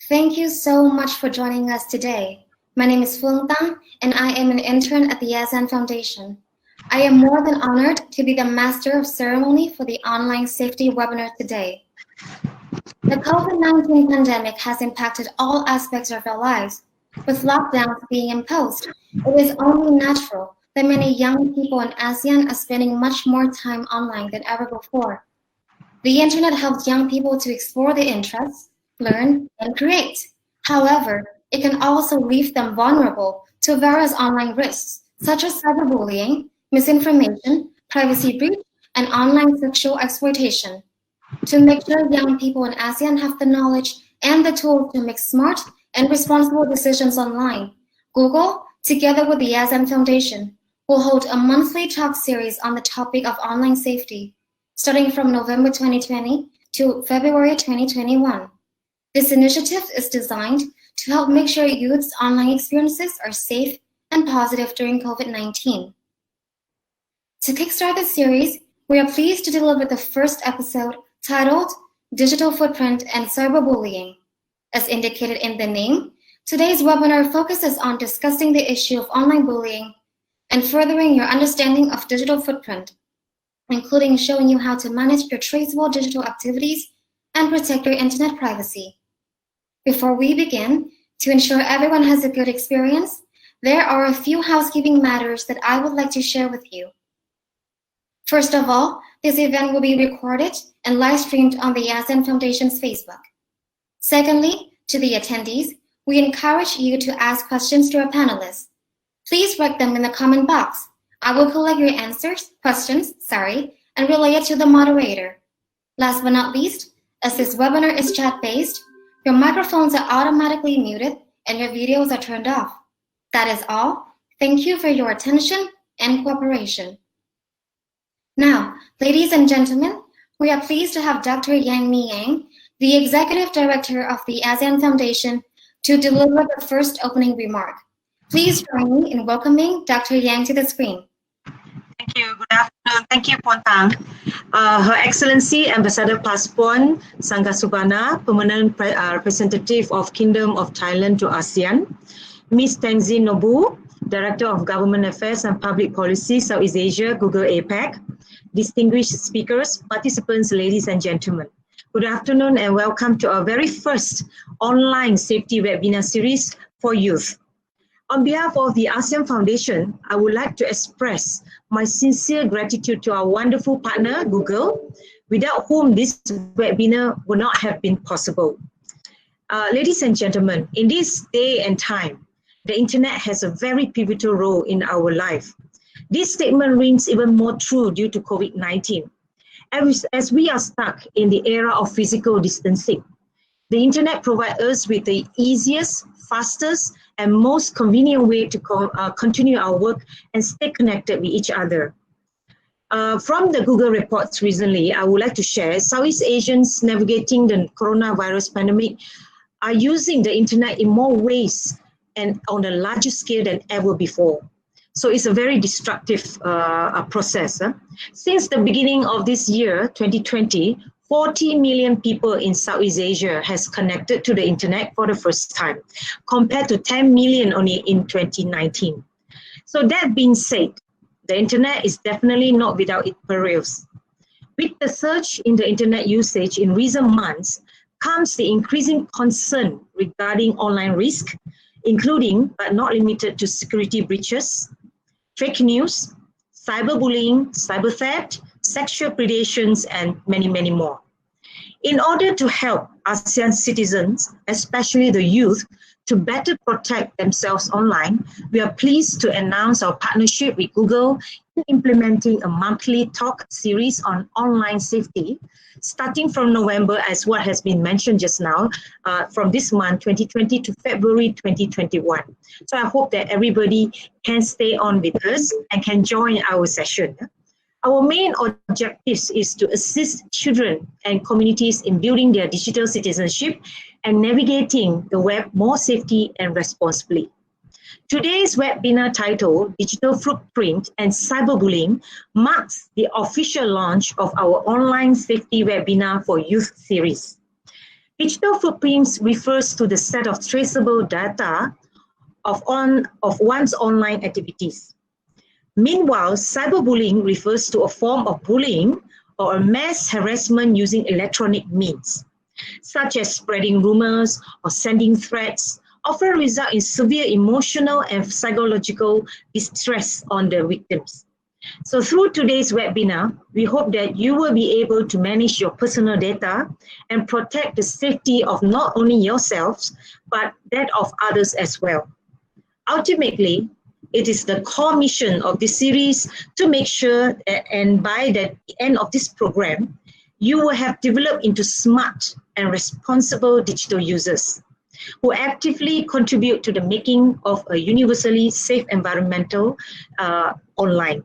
Thank you so much for joining us today. My name is Phương Tang, and I am an intern at the ASEAN Foundation. I am more than honored to be the master of ceremony for the online safety webinar today. The COVID-19 pandemic has impacted all aspects of our lives. With lockdowns being imposed, it is only natural that many young people in ASEAN are spending much more time online than ever before. The internet helps young people to explore their interests, learn, and create. However, it can also leave them vulnerable to various online risks, such as cyberbullying, misinformation, privacy breach, and online sexual exploitation. To make sure young people in ASEAN have the knowledge and the tools to make smart and responsible decisions online, Google, together with the ASEAN Foundation, will hold a monthly talk series on the topic of online safety, starting from November 2020 to February 2021. This initiative is designed to help make sure youth's online experiences are safe and positive during COVID-19. To kickstart the series, we are pleased to deliver the first episode titled Digital Footprint and Cyberbullying. As indicated in the name, today's webinar focuses on discussing the issue of online bullying and furthering your understanding of digital footprint, including showing you how to manage your traceable digital activities and protect your internet privacy. Before we begin, to ensure everyone has a good experience, there are a few housekeeping matters that I would like to share with you. First of all, this event will be recorded and live streamed on the ASEAN Foundation's Facebook. Secondly, to the attendees, we encourage you to ask questions to our panelists. Please write them in the comment box. I will collect your questions, and relay it to the moderator. Last but not least, as this webinar is chat-based, your microphones are automatically muted and your videos are turned off. That is all. Thank you for your attention and cooperation. Now, ladies and gentlemen, we are pleased to have Dr. Miyang, the Executive Director of the ASEAN Foundation, to deliver the first opening remark. Please join me in welcoming Dr. Yang to the screen. Thank you. Good afternoon. Thank you, Pontang. Her Excellency Ambassador Paspon Sangasubana, Permanent Representative of Kingdom of Thailand to ASEAN, Ms. Tenzin Nobu, Director of Government Affairs and Public Policy, Southeast Asia, Google APAC, distinguished speakers, participants, ladies and gentlemen. Good afternoon and welcome to our very first online safety webinar series for youth. On behalf of the ASEAN Foundation, I would like to express my sincere gratitude to our wonderful partner, Google, without whom this webinar would not have been possible. Ladies and gentlemen, in this day and time, the internet has a very pivotal role in our life. This statement rings even more true due to COVID-19. As we are stuck in the era of physical distancing, the internet provides us with the easiest, fastest, and most convenient way to continue our work and stay connected with each other. From the Google reports recently, I would like to share Southeast Asians navigating the coronavirus pandemic are using the internet in more ways and on a larger scale than ever before. So it's a very destructive process. Since the beginning of this year, 2020, 40 million people in Southeast Asia has connected to the internet for the first time, compared to 10 million only in 2019. So that being said, the internet is definitely not without its perils. With the surge in the internet usage in recent months comes the increasing concern regarding online risk, including but not limited to security breaches, fake news, cyberbullying, cyber theft, sexual predations, and many, many more. In order to help ASEAN citizens, especially the youth, to better protect themselves online, we are pleased to announce our partnership with Google in implementing a monthly talk series on online safety, starting from November, as what has been mentioned just now, from this month, 2020 to February 2021. So I hope that everybody can stay on with us and can join our session. Our main objective is to assist children and communities in building their digital citizenship and navigating the web more safely and responsibly. Today's webinar title, Digital Footprint and Cyberbullying, marks the official launch of our online safety webinar for youth series. Digital footprints refers to the set of traceable data of one's online activities. Meanwhile, cyberbullying refers to a form of bullying or a mass harassment using electronic means, such as spreading rumors or sending threats, often result in severe emotional and psychological distress on the victims. So through today's webinar, we hope that you will be able to manage your personal data and protect the safety of not only yourselves, but that of others as well. Ultimately, it is the core mission of this series to make sure that, and by the end of this program, you will have developed into smart and responsible digital users who actively contribute to the making of a universally safe environmental online.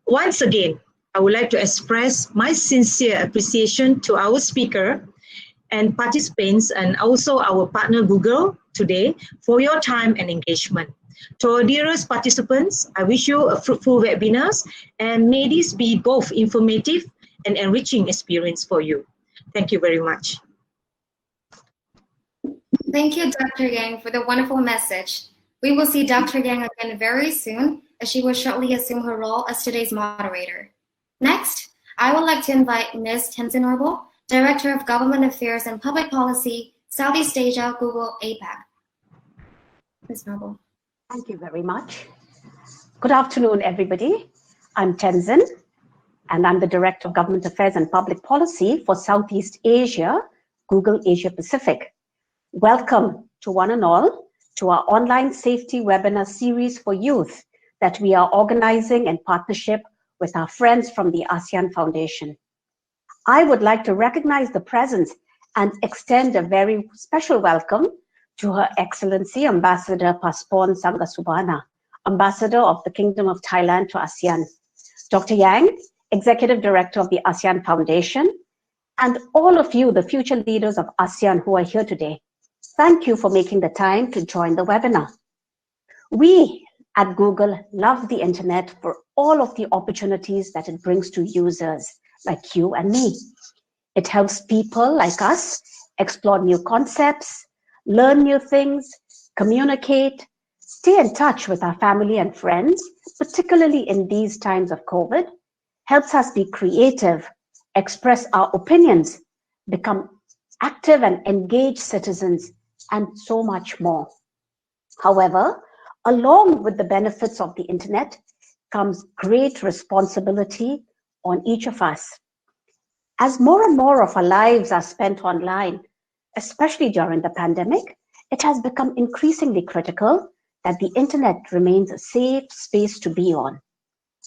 Once again, I would like to express my sincere appreciation to our speaker and participants and also our partner Google today for your time and engagement. To our dearest participants, I wish you a fruitful webinars and may this be both informative and enriching experience for you. Thank you very much. Thank you, Dr. Yang, for the wonderful message. We will see Dr. Yang again very soon, as she will shortly assume her role as today's moderator. Next, I would like to invite Ms. Tenzin Norbel, Director of Government Affairs and Public Policy, Southeast Asia, Google APAC. Ms. Norbel. Thank you very much. Good afternoon, everybody. I'm Tenzin, and I'm the Director of Government Affairs and Public Policy for Southeast Asia, Google Asia Pacific. Welcome to one and all to our online safety webinar series for youth that we are organizing in partnership with our friends from the ASEAN Foundation. I would like to recognize the presence and extend a very special welcome to Her Excellency Ambassador Paspon Sanggasubana, Ambassador of the Kingdom of Thailand to ASEAN, Dr. Yang, Executive Director of the ASEAN Foundation, and all of you, the future leaders of ASEAN who are here today. Thank you for making the time to join the webinar. We at Google love the internet for all of the opportunities that it brings to users like you and me. It helps people like us explore new concepts, learn new things, communicate, stay in touch with our family and friends, particularly in these times of COVID, helps us be creative, express our opinions, become active and engaged citizens, and so much more. However, along with the benefits of the internet comes great responsibility on each of us. As more and more of our lives are spent online, especially during the pandemic, it has become increasingly critical that the internet remains a safe space to be on.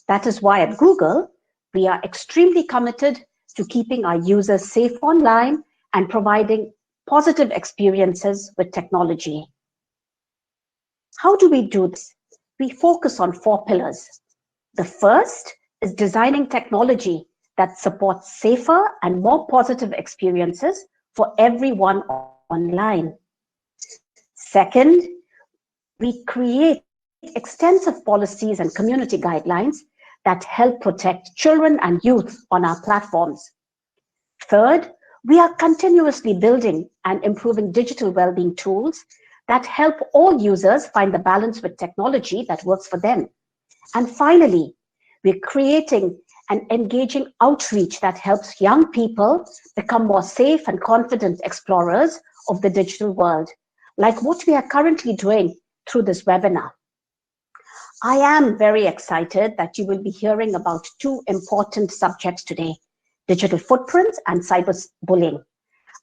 That is why at Google, we are extremely committed to keeping our users safe online and providing positive experiences with technology. How do we do this? We focus on 4 pillars. The first is designing technology that supports safer and more positive experiences for everyone online. Second, we create extensive policies and community guidelines that help protect children and youth on our platforms. Third, we are continuously building and improving digital well-being tools that help all users find the balance with technology that works for them. And finally, we're creating an engaging outreach that helps young people become more safe and confident explorers of the digital world, like what we are currently doing through this webinar. I am very excited that you will be hearing about 2 important subjects today: digital footprints and cyberbullying.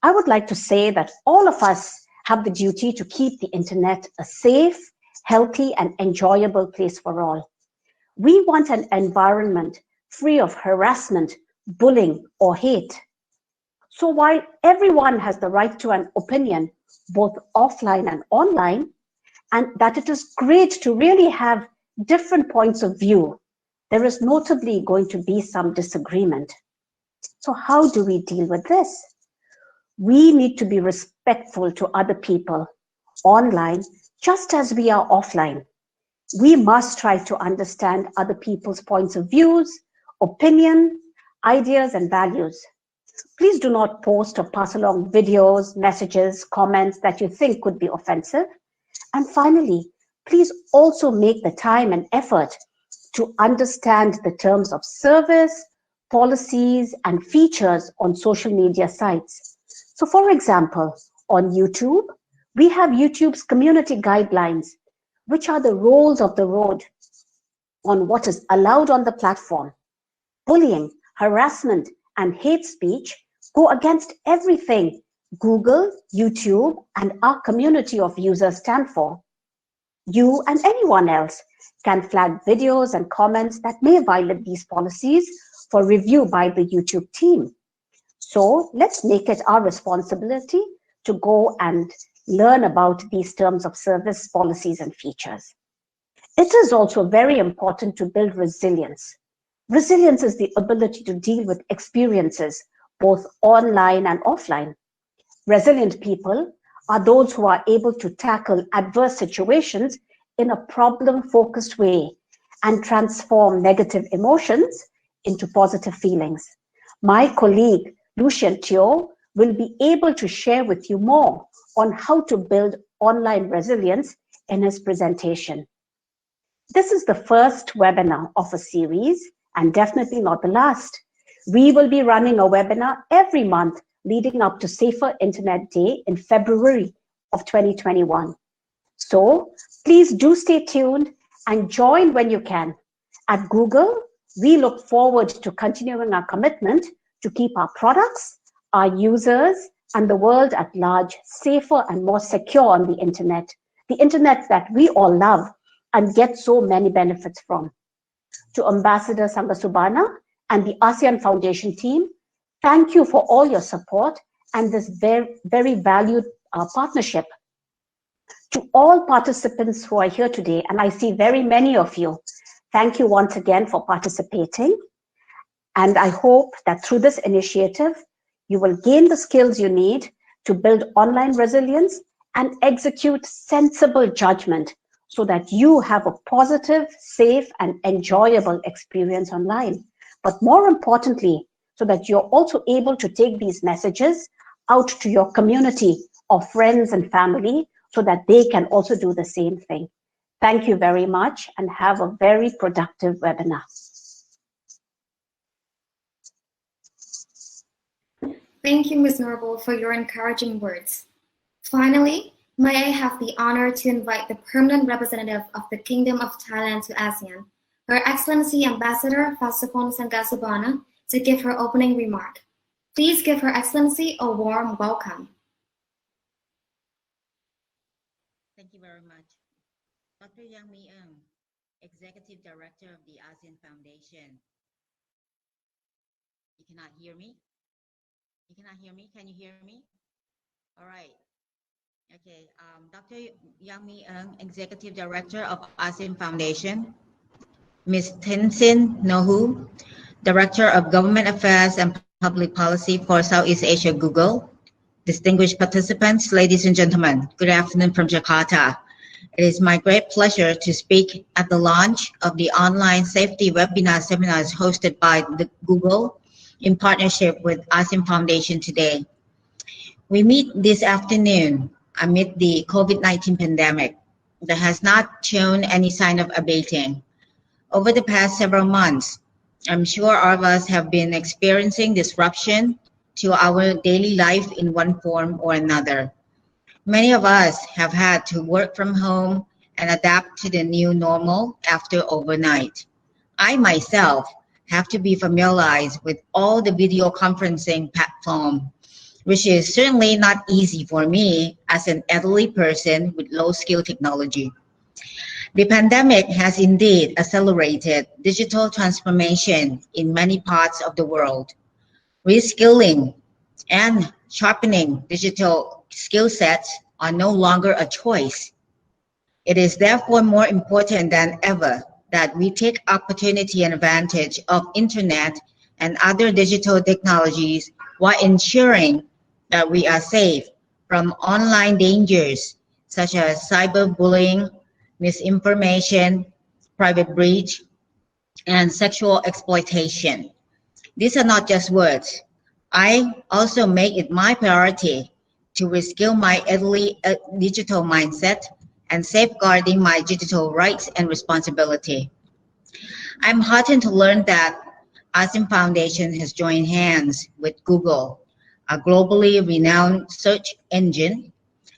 I would like to say that all of us have the duty to keep the internet a safe, healthy, and enjoyable place for all. We want an environment free of harassment, bullying, or hate. So while everyone has the right to an opinion, both offline and online, and that it is great to really have different points of view, there is notably going to be some disagreement. So how do we deal with this? We need to be respectful to other people online, just as we are offline. We must try to understand other people's points of views, opinion, ideas, and values. Please do not post or pass along videos, messages, comments that you think could be offensive. And finally, please also make the time and effort to understand the terms of service, policies, and features on social media sites. So for example, on YouTube, we have YouTube's community guidelines, which are the rules of the road on what is allowed on the platform. Bullying, harassment, and hate speech go against everything Google, YouTube, and our community of users stand for. You and anyone else can flag videos and comments that may violate these policies for review by the YouTube team. So let's make it our responsibility to go and learn about these terms of service, policies, and features. It is also very important to build resilience. Resilience is the ability to deal with experiences, both online and offline. Resilient people are those who are able to tackle adverse situations in a problem-focused way and transform negative emotions into positive feelings. My colleague, Lucien Teo, will be able to share with you more on how to build online resilience in his presentation. This is the first webinar of a series and definitely not the last. We will be running a webinar every month leading up to Safer Internet Day in February of 2021. So please do stay tuned and join when you can. At Google, we look forward to continuing our commitment to keep our products, our users, and the world at large safer and more secure on the internet that we all love and get so many benefits from. To Ambassador Sangasubana and the ASEAN Foundation team, thank you for all your support and this very, very valued partnership. To all participants who are here today, and I see very many of you, thank you once again for participating. And I hope that through this initiative, you will gain the skills you need to build online resilience and execute sensible judgment so that you have a positive, safe, and enjoyable experience online. But more importantly, so that you're also able to take these messages out to your community of friends and family so that they can also do the same thing. Thank you very much and have a very productive webinar. Thank you, Ms. Noble, for your encouraging words. Finally, may I have the honor to invite the permanent representative of the Kingdom of Thailand to ASEAN, Her Excellency Ambassador Fasapon Sangasubana, to give her opening remark. Please give Her Excellency a warm welcome. Thank you very much. Dr. Miyang, Executive Director of the ASEAN Foundation. You cannot hear me? You cannot hear me? Can you hear me? All right. Okay. Dr. Miyang, Executive Director of ASEAN Foundation. Ms. Tenzin Nohu, Director of Government Affairs and Public Policy for Southeast Asia Google. Distinguished participants, ladies and gentlemen, good afternoon from Jakarta. It is my great pleasure to speak at the launch of the online safety webinar seminars hosted by the Google in partnership with ASEAN Foundation today. We meet this afternoon amid the COVID-19 pandemic that has not shown any sign of abating. Over the past several months, I'm sure all of us have been experiencing disruption to our daily life in one form or another. Many of us have had to work from home and adapt to the new normal after overnight. I myself have to be familiarized with all the video conferencing platform, which is certainly not easy for me as an elderly person with low skill technology. The pandemic has indeed accelerated digital transformation in many parts of the world. Reskilling and sharpening digital skill sets are no longer a choice. It is therefore more important than ever that we take opportunity and advantage of internet and other digital technologies while ensuring that we are safe from online dangers such as cyberbullying, misinformation, private breach, and sexual exploitation. These are not just words. I also make it my priority to reskill my elderly digital mindset and safeguarding my digital rights and responsibility. I'm heartened to learn that ASEAN Foundation has joined hands with Google, a globally renowned search engine,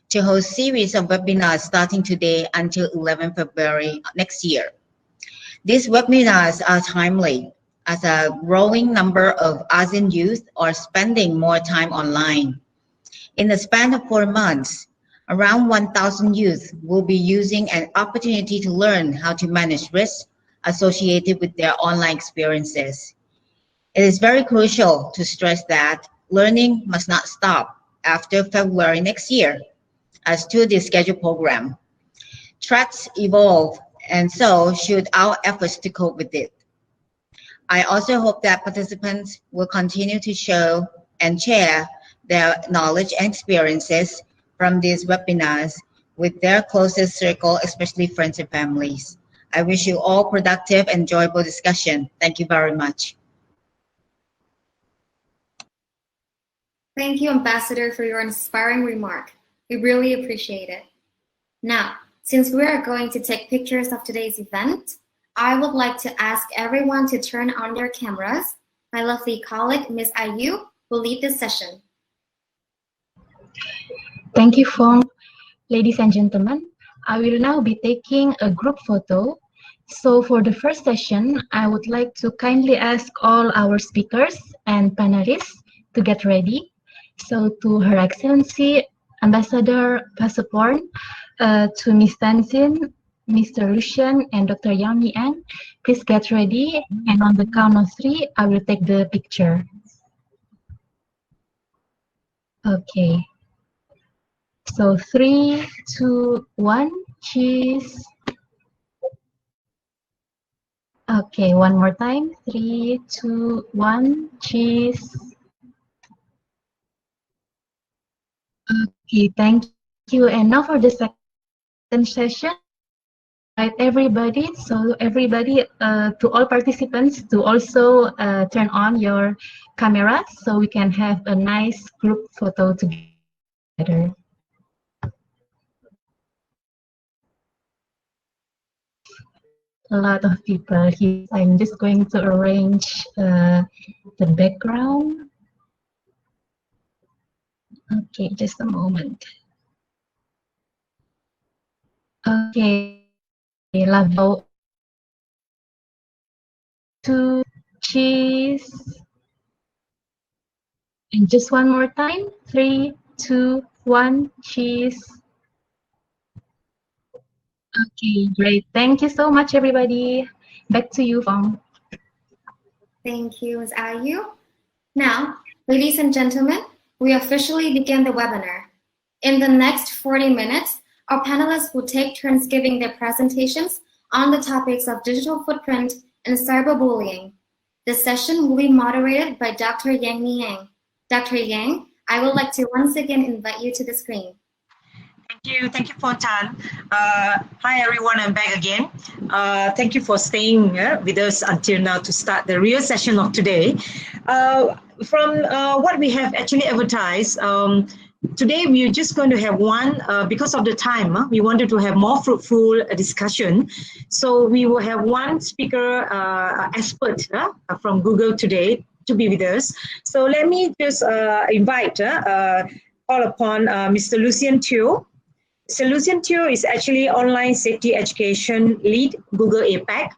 to host a series of webinars starting today until 11 February next year. These webinars are timely, as a growing number of ASEAN youth are spending more time online. In the span of 4 months, around 1,000 youth will be using an opportunity to learn how to manage risks associated with their online experiences. It is very crucial to stress that learning must not stop after February next year, as to the scheduled program. Threats evolve, and so should our efforts to cope with it. I also hope that participants will continue to show and share their knowledge and experiences from these webinars with their closest circle, especially friends and families. I wish you all productive, enjoyable discussion. Thank you very much. Thank you, Ambassador, for your inspiring remark. We really appreciate it. Now, since we are going to take pictures of today's event, I would like to ask everyone to turn on their cameras. My lovely colleague, Ms. Ayu, will lead this session. Thank you, Fong. Ladies and gentlemen, I will now be taking a group photo. So for the first session, I would like to kindly ask all our speakers and panelists to get ready. So to Her Excellency, Ambassador Pasaporn, to Ms. Tanzin, Mr. Lucian, and Dr. Miyang, please get ready. And on the count of 3, I will take the picture. Okay. So 3, 2, 1, cheese. Okay, one more time. 3, 2, 1, cheese. Okay, thank you. And now for the second session, right, everybody. So everybody, to all participants, to also turn on your cameras so we can have a nice group photo together. A lot of people here. I'm just going to arrange the background. Okay, just a moment. Okay, level 2, cheese. And just one more time. 3, 2, 1, cheese. Okay, great. Thank you so much, everybody. Back to you, Fong. Thank you, Ms. Ayu. Now, ladies and gentlemen, we officially begin the webinar. In the next 40 minutes, our panelists will take turns giving their presentations on the topics of digital footprint and cyberbullying. This session will be moderated by Dr. Miyang. Dr. Yang, I would like to once again invite you to the screen. Thank you, Fontan. Hi everyone, I'm back again. Thank you for staying with us until now to start the real session of today. From what we have actually advertised, today we're just going to have one, because of the time, we wanted to have more fruitful discussion. So we will have one speaker, expert from Google today to be with us. So let me just invite, call upon Mr. Lucian Teo. So Lucian Teo is actually online safety education lead, Google APAC,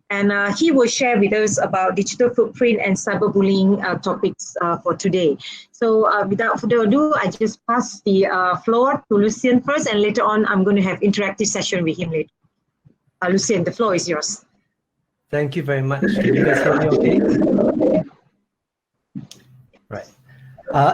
and he will share with us about digital footprint and cyberbullying topics for today. So without further ado, I just pass the floor to Lucian first, and later on I'm going to have interactive session with him later. Lucian, the floor is yours. Thank you very much. Can you guys hear me okay? Right.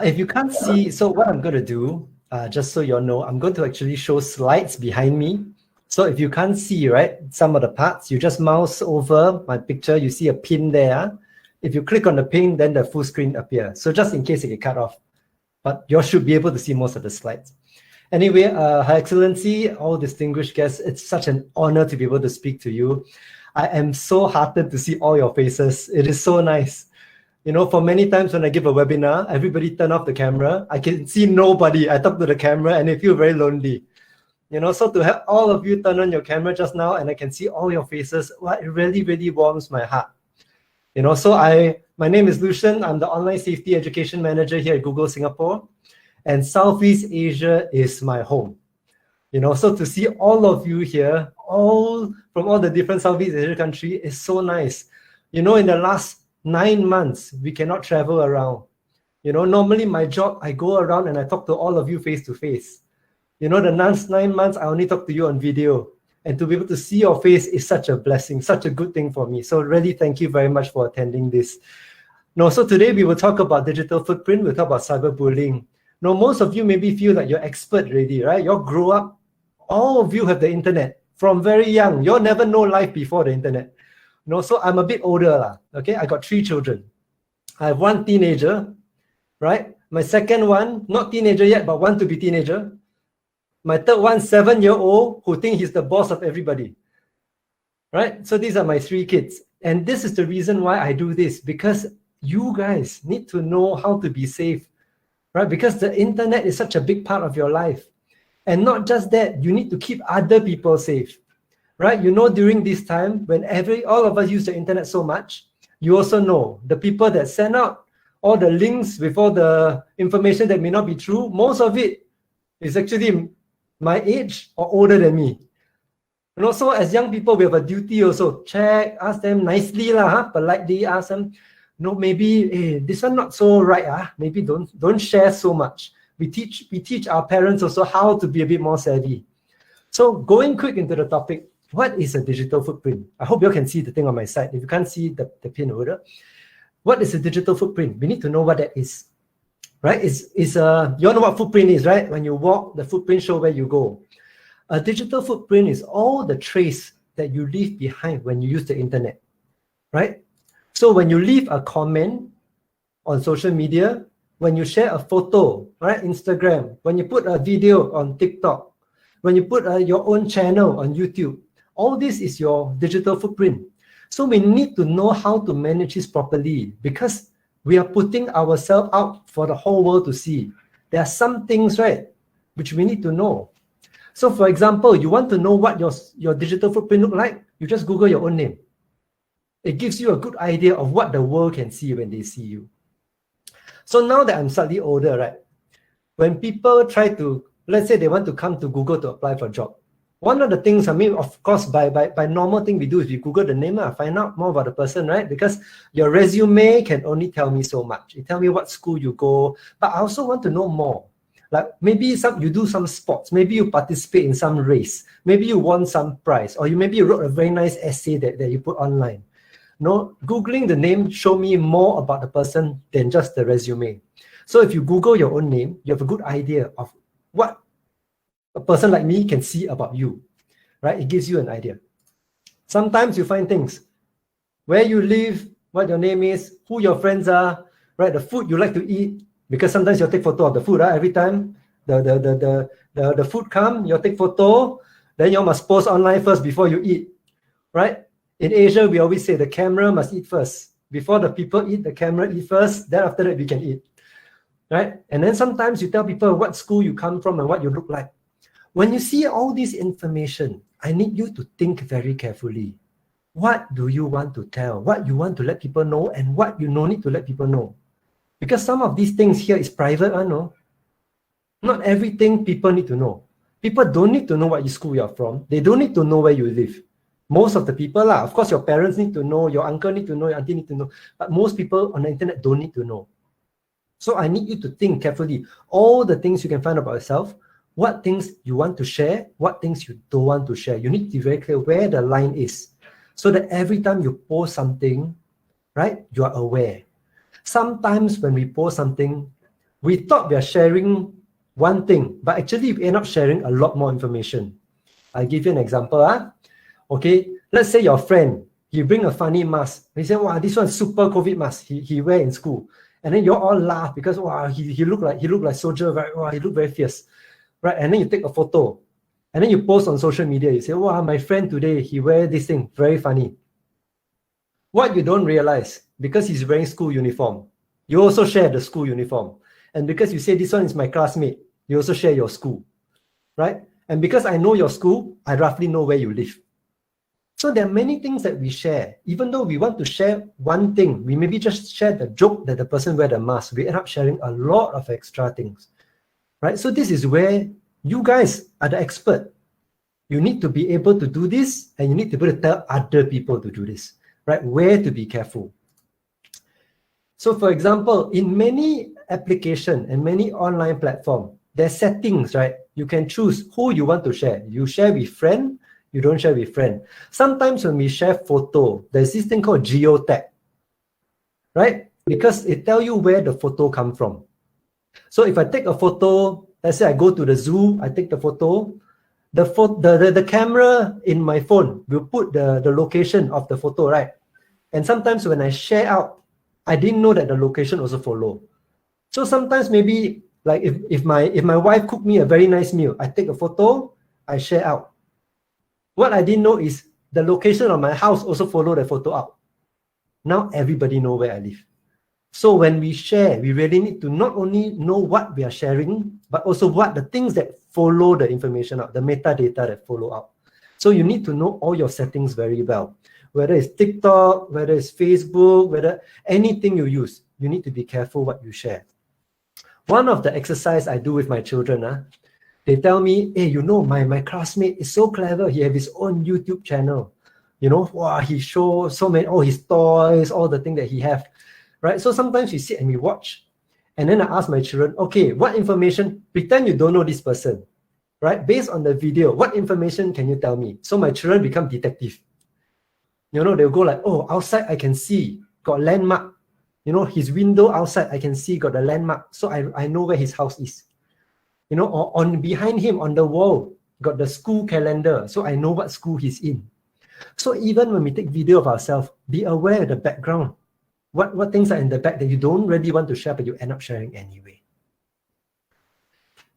If you can't see, so what I'm going to do, just so you all know, I'm going to actually show slides behind me. So if you can't see, right, some of the parts, you just mouse over my picture, you see a pin there. If you click on the pin, then the full screen appears. So just in case it get cut off, but you all should be able to see most of the slides. Anyway, Her Excellency, all distinguished guests, it's such an honor to be able to speak to you. I am so heartened to see all your faces. It is so nice. For many times when I give a webinar, everybody turn off the camera. I can see nobody. I talk to the camera and I feel very lonely. So to have all of you turn on your camera just now and I can see all your faces, well, it really, really warms my heart. So my name is Lucian. I'm the Online Safety Education Manager here at Google Singapore. And Southeast Asia is my home. So to see all of you here, all from all the different Southeast Asia countries is so nice. In the last 9 months, we cannot travel around. Normally my job, I go around and I talk to all of you face to face. The last 9 months, I only talk to you on video. And to be able to see your face is such a blessing, such a good thing for me. So really, thank you very much for attending this. So today we will talk about digital footprint. We'll talk about cyberbullying. Most of you maybe feel like you're expert already, right? You grow up, all of you have the internet from very young. You never know life before the internet. So I'm a bit older, okay? I got 3 children. I have 1 teenager, right? My second one, not teenager yet, but want to be teenager. My third one, 7-year-old, who think he's the boss of everybody, right? So these are my 3 kids. And this is the reason why I do this, because you guys need to know how to be safe, right? Because the internet is such a big part of your life. And not just that, you need to keep other people safe, right? During this time, when all of us use the internet so much, you also know the people that send out all the links with all the information that may not be true, most of it is actually my age or older than me. So as young people, we have a duty also. Check, ask them nicely, politely ask them, maybe this one not so right. Maybe don't share so much. We teach our parents also how to be a bit more savvy. So going quick into the topic, what is a digital footprint? I hope you can see the thing on my side. If you can't see the pin over, what is a digital footprint? We need to know what that is. Right? You all know what footprint is, right? When you walk, the footprint show where you go. A digital footprint is all the trace that you leave behind when you use the internet, right? So when you leave a comment on social media, when you share a photo, right, Instagram, when you put a video on TikTok, when you put your own channel on YouTube, all this is your digital footprint. So we need to know how to manage this properly, because we are putting ourselves out for the whole world to see. There are some things, right, which we need to know. So for example, you want to know what your digital footprint look like, you just Google your own name. It gives you a good idea of what the world can see when they see you. So now that I'm slightly older, right, when people try to, let's say they want to come to Google to apply for a job, one of the things, of course, by normal thing we do is we Google the name, find out more about the person, right? Because your resume can only tell me so much. It tell me what school you go, but I also want to know more. Like maybe you do some sports, maybe you participate in some race, maybe you won some prize, or maybe you wrote a very nice essay that you put online. Googling the name show me more about the person than just the resume. So if you Google your own name, you have a good idea of what a person like me can see about you, right? It gives you an idea. Sometimes you find things, where you live, what your name is, who your friends are, right? The food you like to eat, because sometimes you'll take photo of the food, right? Every time the food come, you'll take photo, then you must post online first before you eat, right? In Asia, we always say the camera must eat first. Before the people eat, the camera eat first, then after that we can eat, right? And then sometimes you tell people what school you come from and what you look like. When you see all this information, I need you to think very carefully. What do you want to tell? What you want to let people know and what you no need to let people know? Because some of these things here is private, no? Not everything people need to know. People don't need to know what school you're from. They don't need to know where you live. Most of the people, of course, your parents need to know, your uncle need to know, your auntie need to know. But most people on the internet don't need to know. So I need you to think carefully. All the things you can find about yourself, what things you want to share, what things you don't want to share. You need to be very clear where the line is, so that every time you post something, right, you are aware. Sometimes when we post something, we thought we are sharing one thing, but actually we end up sharing a lot more information. I'll give you an example. Okay, let's say your friend, he bring a funny mask. He say, wow, this one's super COVID mask he wear in school. And then you all laugh because wow, he look like soldier, right? Wow, he look very fierce. Right? And then you take a photo and then you post on social media. You say, wow, my friend today, he wear this thing, very funny. What you don't realize, because he's wearing school uniform, you also share the school uniform. And because you say this one is my classmate, you also share your school, right? And because I know your school, I roughly know where you live. So there are many things that we share. Even though we want to share one thing, we maybe just share the joke that the person wear the mask. We end up sharing a lot of extra things, right? So this is where you guys are the expert. You need to be able to do this, and you need to be able to tell other people to do this, right? Where to be careful. So for example, in many applications and many online platforms, there's settings, right? You can choose who you want to share. You share with friend, you don't share with friend. Sometimes when we share photo, there's this thing called geotag, right? Because it tells you where the photo come from. So if I take a photo, let's say I go to the zoo, I take the photo, the camera in my phone will put the location of the photo, right? And sometimes when I share out, I didn't know that the location also follow. So sometimes maybe like if my wife cooked me a very nice meal, I take a photo, I share out. What I didn't know is the location of my house also follow the photo out. Now everybody know where I live. So when we share, we really need to not only know what we are sharing, but also what the things that follow the information out, the metadata that follow out. So you need to know all your settings very well. Whether it's TikTok, whether it's Facebook, whether anything you use, you need to be careful what you share. One of the exercise I do with my children, they tell me, hey, you know, my classmate is so clever. He has his own YouTube channel. You know, wow, he shows so many, all his toys, all the things that he have, right? So sometimes we sit and we watch. And then I ask my children, okay, what information, pretend you don't know this person, right? Based on the video, what information can you tell me? So my children become detective. You know, they'll go like, oh, outside I can see, got landmark. You know, his window outside, I can see got a landmark. So I know where his house is. You know, or on behind him on the wall, got the school calendar. So I know what school he's in. So even when we take video of ourselves, be aware of the background. What things are in the back that you don't really want to share, but you end up sharing anyway.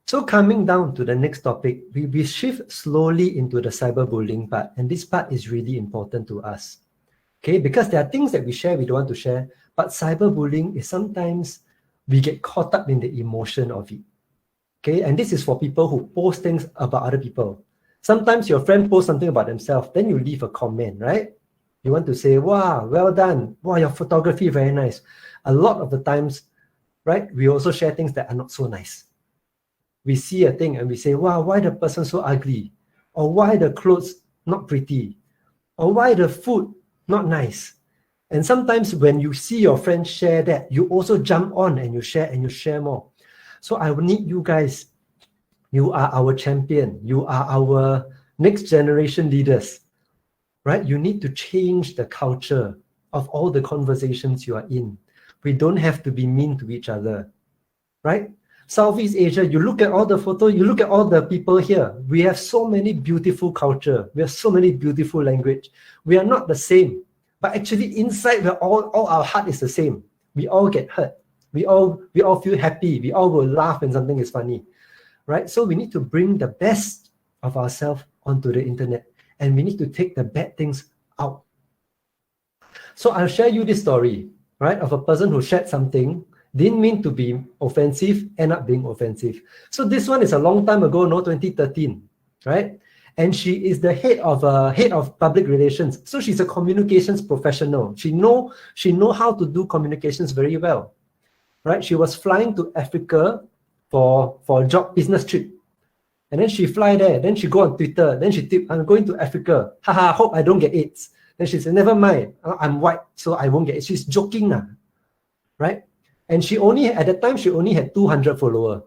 So coming down to the next topic, we shift slowly into the cyberbullying part. And this part is really important to us. Okay, because there are things that we share, we don't want to share. But cyberbullying is sometimes we get caught up in the emotion of it. Okay, and this is for people who post things about other people. Sometimes your friend posts something about themselves, then you leave a comment, right? You want to say, wow, well done. Wow, your photography, very nice. A lot of the times, right, we also share things that are not so nice. We see a thing and we say, wow, why the person so ugly? Or why the clothes not pretty? Or why the food not nice? And sometimes when you see your friends share that, you also jump on and you share more. So I will need you guys. You are our champion. You are our next generation leaders, right? You need to change the culture of all the conversations you are in. We don't have to be mean to each other, right? Southeast Asia, you look at all the photos, you look at all the people here. We have so many beautiful culture. We have so many beautiful language. We are not the same, but actually inside, we're all our heart is the same. We all get hurt. We all feel happy. We all will laugh when something is funny, right? So we need to bring the best of ourselves onto the internet, and we need to take the bad things out. So I'll share you this story, right, of a person who shared something, didn't mean to be offensive, end up being offensive. So this one is a long time ago, 2013, right? And she is the head of public relations. So she's a communications professional. She know how to do communications very well, right? She was flying to Africa for a job business trip. And then she fly there. Then she go on Twitter. Then she tip, I'm going to Africa. Haha, hope I don't get AIDS. Then she said, never mind. I'm white, so I won't get AIDS. She's joking now, right? And at that time, she only had 200 followers.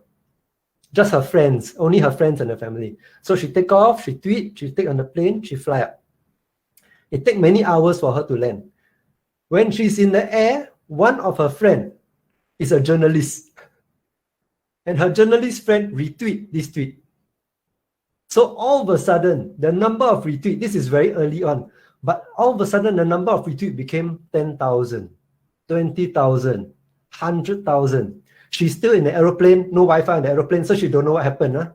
Just her friends, only her friends and her family. So she take off, she tweet, she take on the plane, she fly up. It take many hours for her to land. When she's in the air, one of her friends is a journalist. And her journalist friend retweet this tweet. So all of a sudden, the number of retweets, this is very early on, but all of a sudden, the number of retweets became 10,000, 20,000, 100,000. She's still in the aeroplane, no Wi-Fi in the aeroplane, so she don't know what happened.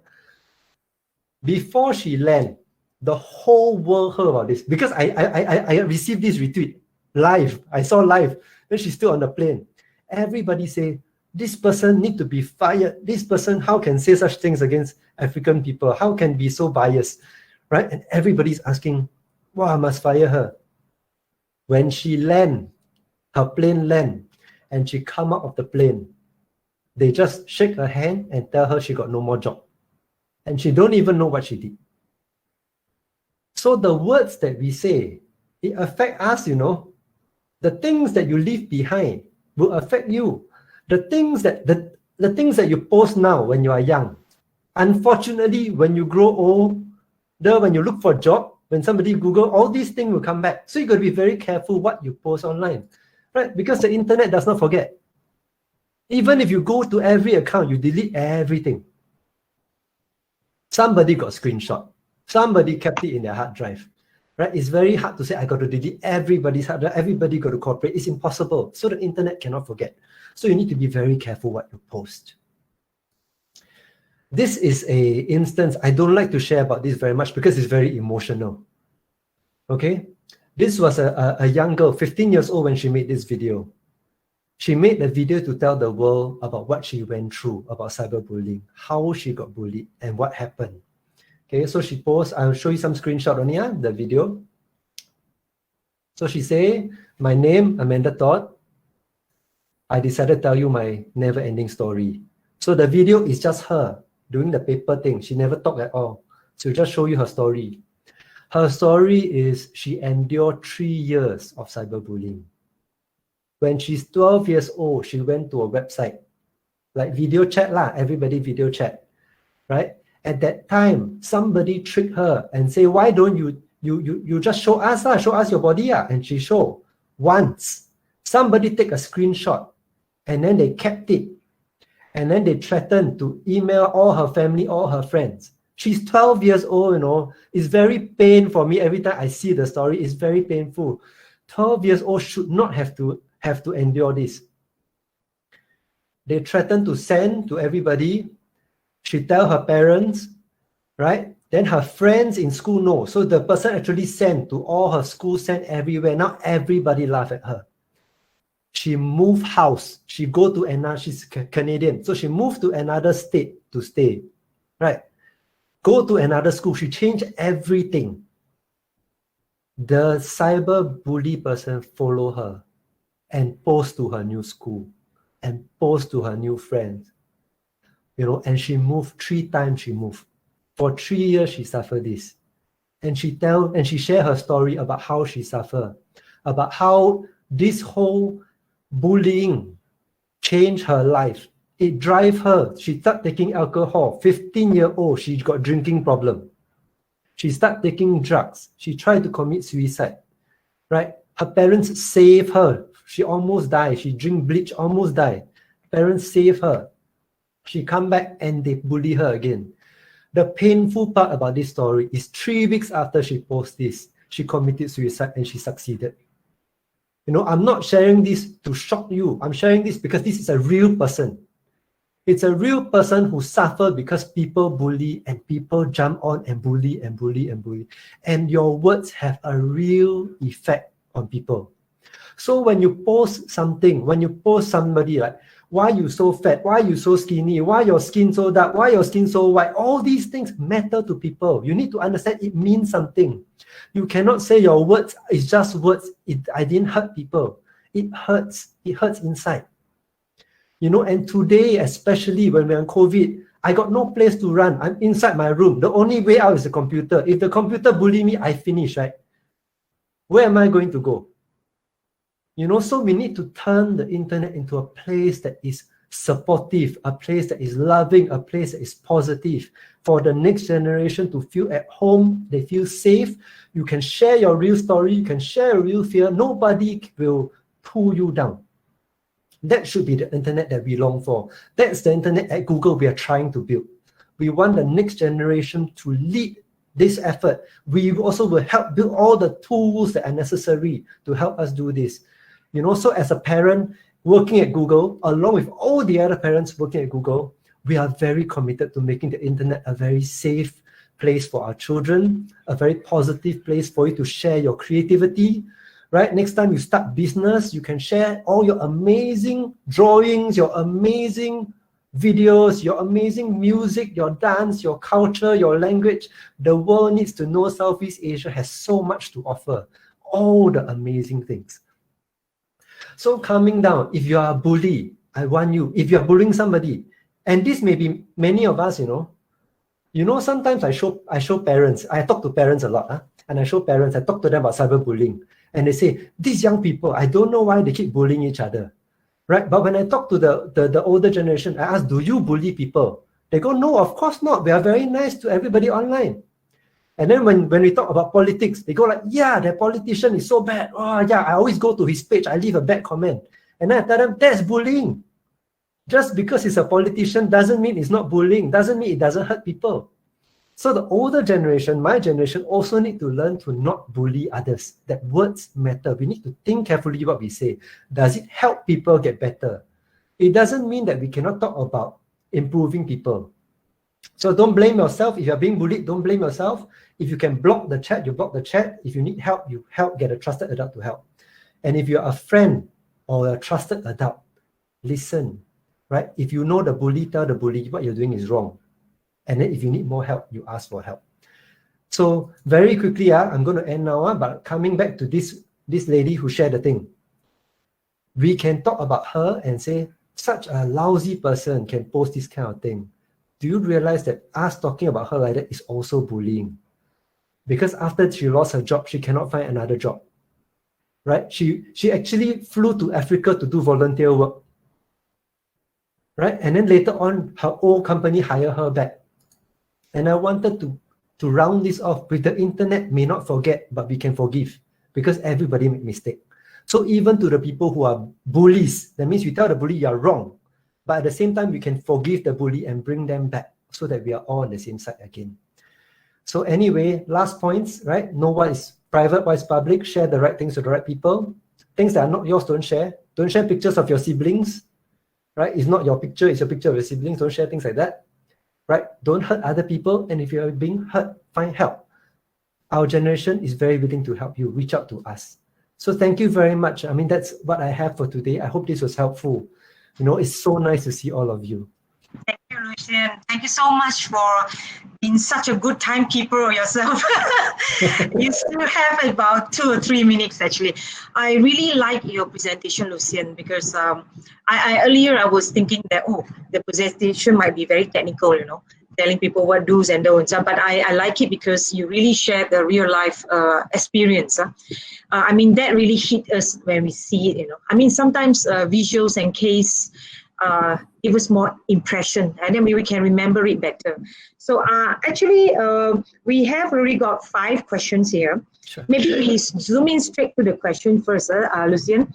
Before she land, the whole world heard about this because I received this retweet. live. I saw live. Then she's still on the plane. Everybody say, this person need to be fired. This person, how can say such things against African people? How can be so biased, right? And everybody's asking, wow, I must fire her. When she land, her plane land, and she come out of the plane, they just shake her hand and tell her she got no more job. And she don't even know what she did. So the words that we say, it affect us, you know. The things that you leave behind will affect you. The things that the things that you post now when you are young, unfortunately, when you grow old, when you look for a job, when somebody Google, all these things will come back. So you got to be very careful what you post online, right? Because the internet does not forget. Even if you go to every account, you delete everything. Somebody got screenshot. Somebody kept it in their hard drive, right? It's very hard to say, I got to delete everybody's hard drive. Everybody got to cooperate. It's impossible. So the internet cannot forget. So you need to be very careful what you post. This is a instance, I don't like to share about this very much because it's very emotional. Okay? This was a young girl, 15 years old when she made this video. She made the video to tell the world about what she went through, about cyberbullying, how she got bullied, and what happened. Okay, so she posts, I'll show you some screenshot on here, the video. So she say, my name, Amanda Todd. I decided to tell you my never-ending story. So the video is just her doing the paper thing. She never talked at all. So just show you her story. Her story is she endured 3 years of cyberbullying. When she's 12 years old, she went to a website, like video chat lah, everybody video chat, right? At that time, somebody tricked her and say, why don't you just show us lah, show us your body lah. And she showed once. Somebody take a screenshot and then they kept it. And then they threatened to email all her family, all her friends. She's 12 years old, you know. It's very painful for me every time I see the story. It's very painful. 12 years old should not have to endure this. They threatened to send to everybody. She tell her parents, right? Then her friends in school know. So the person actually sent to all her school, sent everywhere. Now everybody laugh at her. She moved house. She go to another, she's Canadian. So she moved to another state to stay, right? Go to another school. She changed everything. The cyber bully person follow her and post to her new school and post to her new friends. You know, and she moved 3 times. She moved for 3 years. She suffered this, and she share her story about how she suffered, about how this whole bullying changed her life. It drive her. She started taking alcohol. 15-year-old, she got drinking problem. She started taking drugs. She tried to commit suicide, right? Her parents saved her. She almost died. She drink bleach, almost died. Parents saved her. She come back and they bully her again. The painful part about this story is 3 weeks after she posted this, she committed suicide and she succeeded. You know, I'm not sharing this to shock you. I'm sharing this because this is a real person. It's a real person who suffered because people bully and people jump on and bully and bully and bully. And your words have a real effect on people. So when you post something, when you post somebody like, why you so fat? Why you so skinny? Why your skin so dark? Why your skin so white? All these things matter to people. You need to understand it means something. You cannot say your words is just words. I didn't hurt people. It hurts. It hurts inside. You know, and today, especially when we're on COVID, I got no place to run. I'm inside my room. The only way out is the computer. If the computer bully me, I finish, right? Where am I going to go? You know, so we need to turn the internet into a place that is supportive, a place that is loving, a place that is positive for the next generation to feel at home, they feel safe. You can share your real story, you can share a real fear. Nobody will pull you down. That should be the internet that we long for. That's the internet at Google we are trying to build. We want the next generation to lead this effort. We also will help build all the tools that are necessary to help us do this. You know, so as a parent working at Google, along with all the other parents working at Google, we are very committed to making the internet a very safe place for our children, a very positive place for you to share your creativity, right? Next time you start business, you can share all your amazing drawings, your amazing videos, your amazing music, your dance, your culture, your language. The world needs to know Southeast Asia has so much to offer. All the amazing things. So calming down, if you are a bully, I want you, if you're bullying somebody, and this may be many of us, sometimes I show parents, I talk to parents a lot, and I show parents, I talk to them about cyberbullying, and they say, these young people, I don't know why they keep bullying each other, right? But when I talk to the older generation, I ask, do you bully people? They go, no, of course not. We are very nice to everybody online. And then when we talk about politics, they go like, yeah, the politician is so bad. Oh yeah, I always go to his page, I leave a bad comment. And then I tell them, that's bullying. Just because he's a politician doesn't mean it's not bullying, doesn't mean it doesn't hurt people. So the older generation, my generation, also need to learn to not bully others. That words matter. We need to think carefully what we say. Does it help people get better? It doesn't mean that we cannot talk about improving people. So don't blame yourself. If you're being bullied, don't blame yourself. If you can block the chat, you block the chat. If you need help, you help, get a trusted adult to help. And if you're a friend or a trusted adult, listen, right? If you know the bully, tell the bully what you're doing is wrong. And then if you need more help, you ask for help. So very quickly, I'm going to end now, but coming back to this lady who shared the thing, we can talk about her and say, such a lousy person can post this kind of thing. Do you realize that us talking about her like that is also bullying? Because after she lost her job, she cannot find another job, right? She actually flew to Africa to do volunteer work, right? And then later on, her old company hired her back. And I wanted to round this off with the internet may not forget, but we can forgive because everybody make mistake. So even to the people who are bullies, that means we tell the bully you are wrong, but at the same time, we can forgive the bully and bring them back so that we are all on the same side again. So anyway, last points, right? Know what is private, what is public, share the right things to the right people. Things that are not yours, don't share. Don't share pictures of your siblings, right? It's not your picture, it's a picture of your siblings. Don't share things like that, right? Don't hurt other people. And if you're being hurt, find help. Our generation is very willing to help you. Reach out to us. So thank you very much. I mean, that's what I have for today. I hope this was helpful. It's so nice to see all of you. Thank you, Lucian. Thank you so much for being such a good timekeeper of yourself. You still have about 2 or 3 minutes, actually. I really like your presentation, Lucian, because earlier I was thinking that, the presentation might be very technical, telling people what do's and don'ts. But I like it because you really share the real life experience. I mean, that really hit us when we see it, I mean, sometimes visuals and case give us more impression, and then we can remember it better. So actually, we have already got 5 questions here. Sure. Maybe we zoom in straight to the question first, Lucian.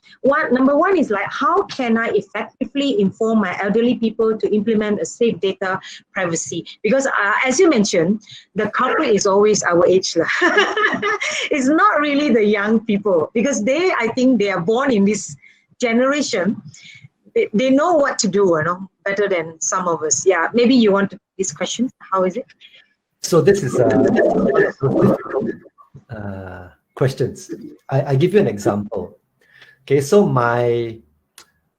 Number one is like, how can I effectively inform my elderly people to implement a safe data privacy? Because as you mentioned, the culprit is always our age. It's not really the young people, because I think they are born in this generation. They know what to do, better than some of us. Yeah, maybe you want to take this question. How is it? So this is questions. I give you an example. Okay, so my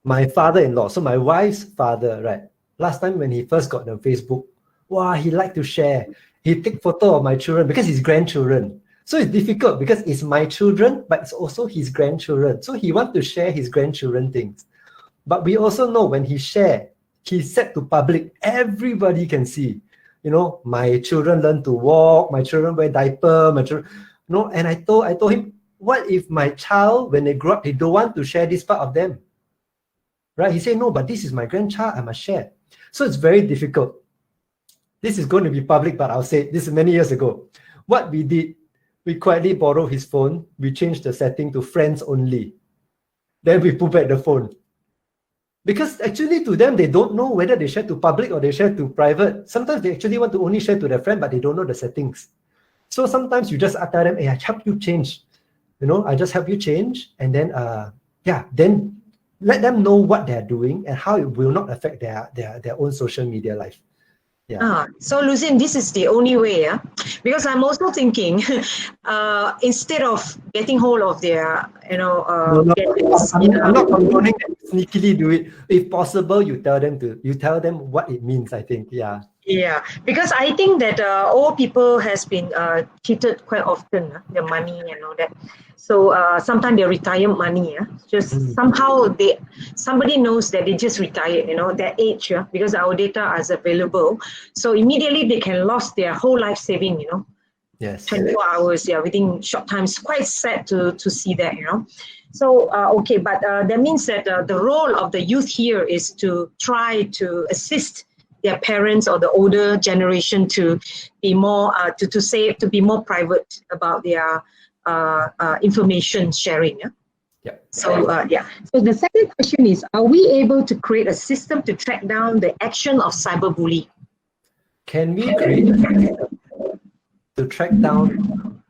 father-in-law, so my wife's father, right? Last time when he first got on Facebook, wow, he liked to share. He take photo of my children because his grandchildren. So it's difficult because it's my children, but it's also his grandchildren. So he wants to share his grandchildren things. But we also know when he share, he said to public, everybody can see. My children learn to walk, my children wear diaper, my children, and I told him, what if my child, when they grow up, they don't want to share this part of them? Right? He said, no, but this is my grandchild, I must share. So it's very difficult. This is going to be public, but I'll say this is many years ago. What we did, we quietly borrowed his phone, we changed the setting to friends only. Then we put back the phone. Because actually to them, they don't know whether they share to public or they share to private. Sometimes they actually want to only share to their friend, but they don't know the settings. So sometimes you just tell them, hey, I help you change. I just help you change. And then, then let them know what they're doing and how it will not affect their own social media life. So Lucien, this is the only way, because I'm also thinking, instead of getting hold of their, I'm not condoning that you sneakily do it. If possible, you tell them what it means. I think, yeah. Yeah, because I think that old people has been cheated quite often, their money and all that. So sometimes their retirement money, just somehow somebody knows that they just retired, their age, because our data is available. So immediately they can lose their whole life saving, Yes. 24 hours, within short time. It's quite sad to see that, So, okay, but that means that the role of the youth here is to try to assist their parents or the older generation to be more to be more private about their information sharing. So So the second question is: are we able to create a system to track down the action of cyberbullying? Can we create a system to track down?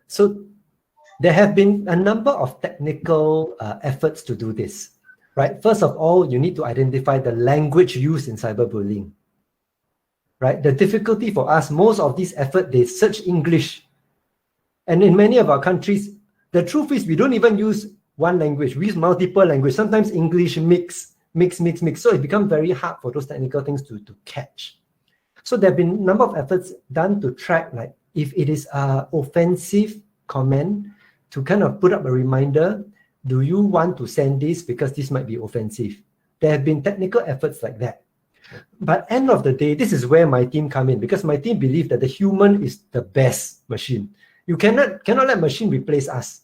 So there have been a number of technical efforts to do this. Right. First of all, you need to identify the language used in cyberbullying. Right. The difficulty for us, most of these efforts, they search English. And in many of our countries, the truth is we don't even use one language. We use multiple languages. Sometimes English mix. So it becomes very hard for those technical things to catch. So there have been a number of efforts done to track, like if it is an offensive comment, to kind of put up a reminder. Do you want to send this because this might be offensive? There have been technical efforts like that. But end of the day, this is where my team come in, because my team believe that the human is the best machine. You cannot let machine replace us.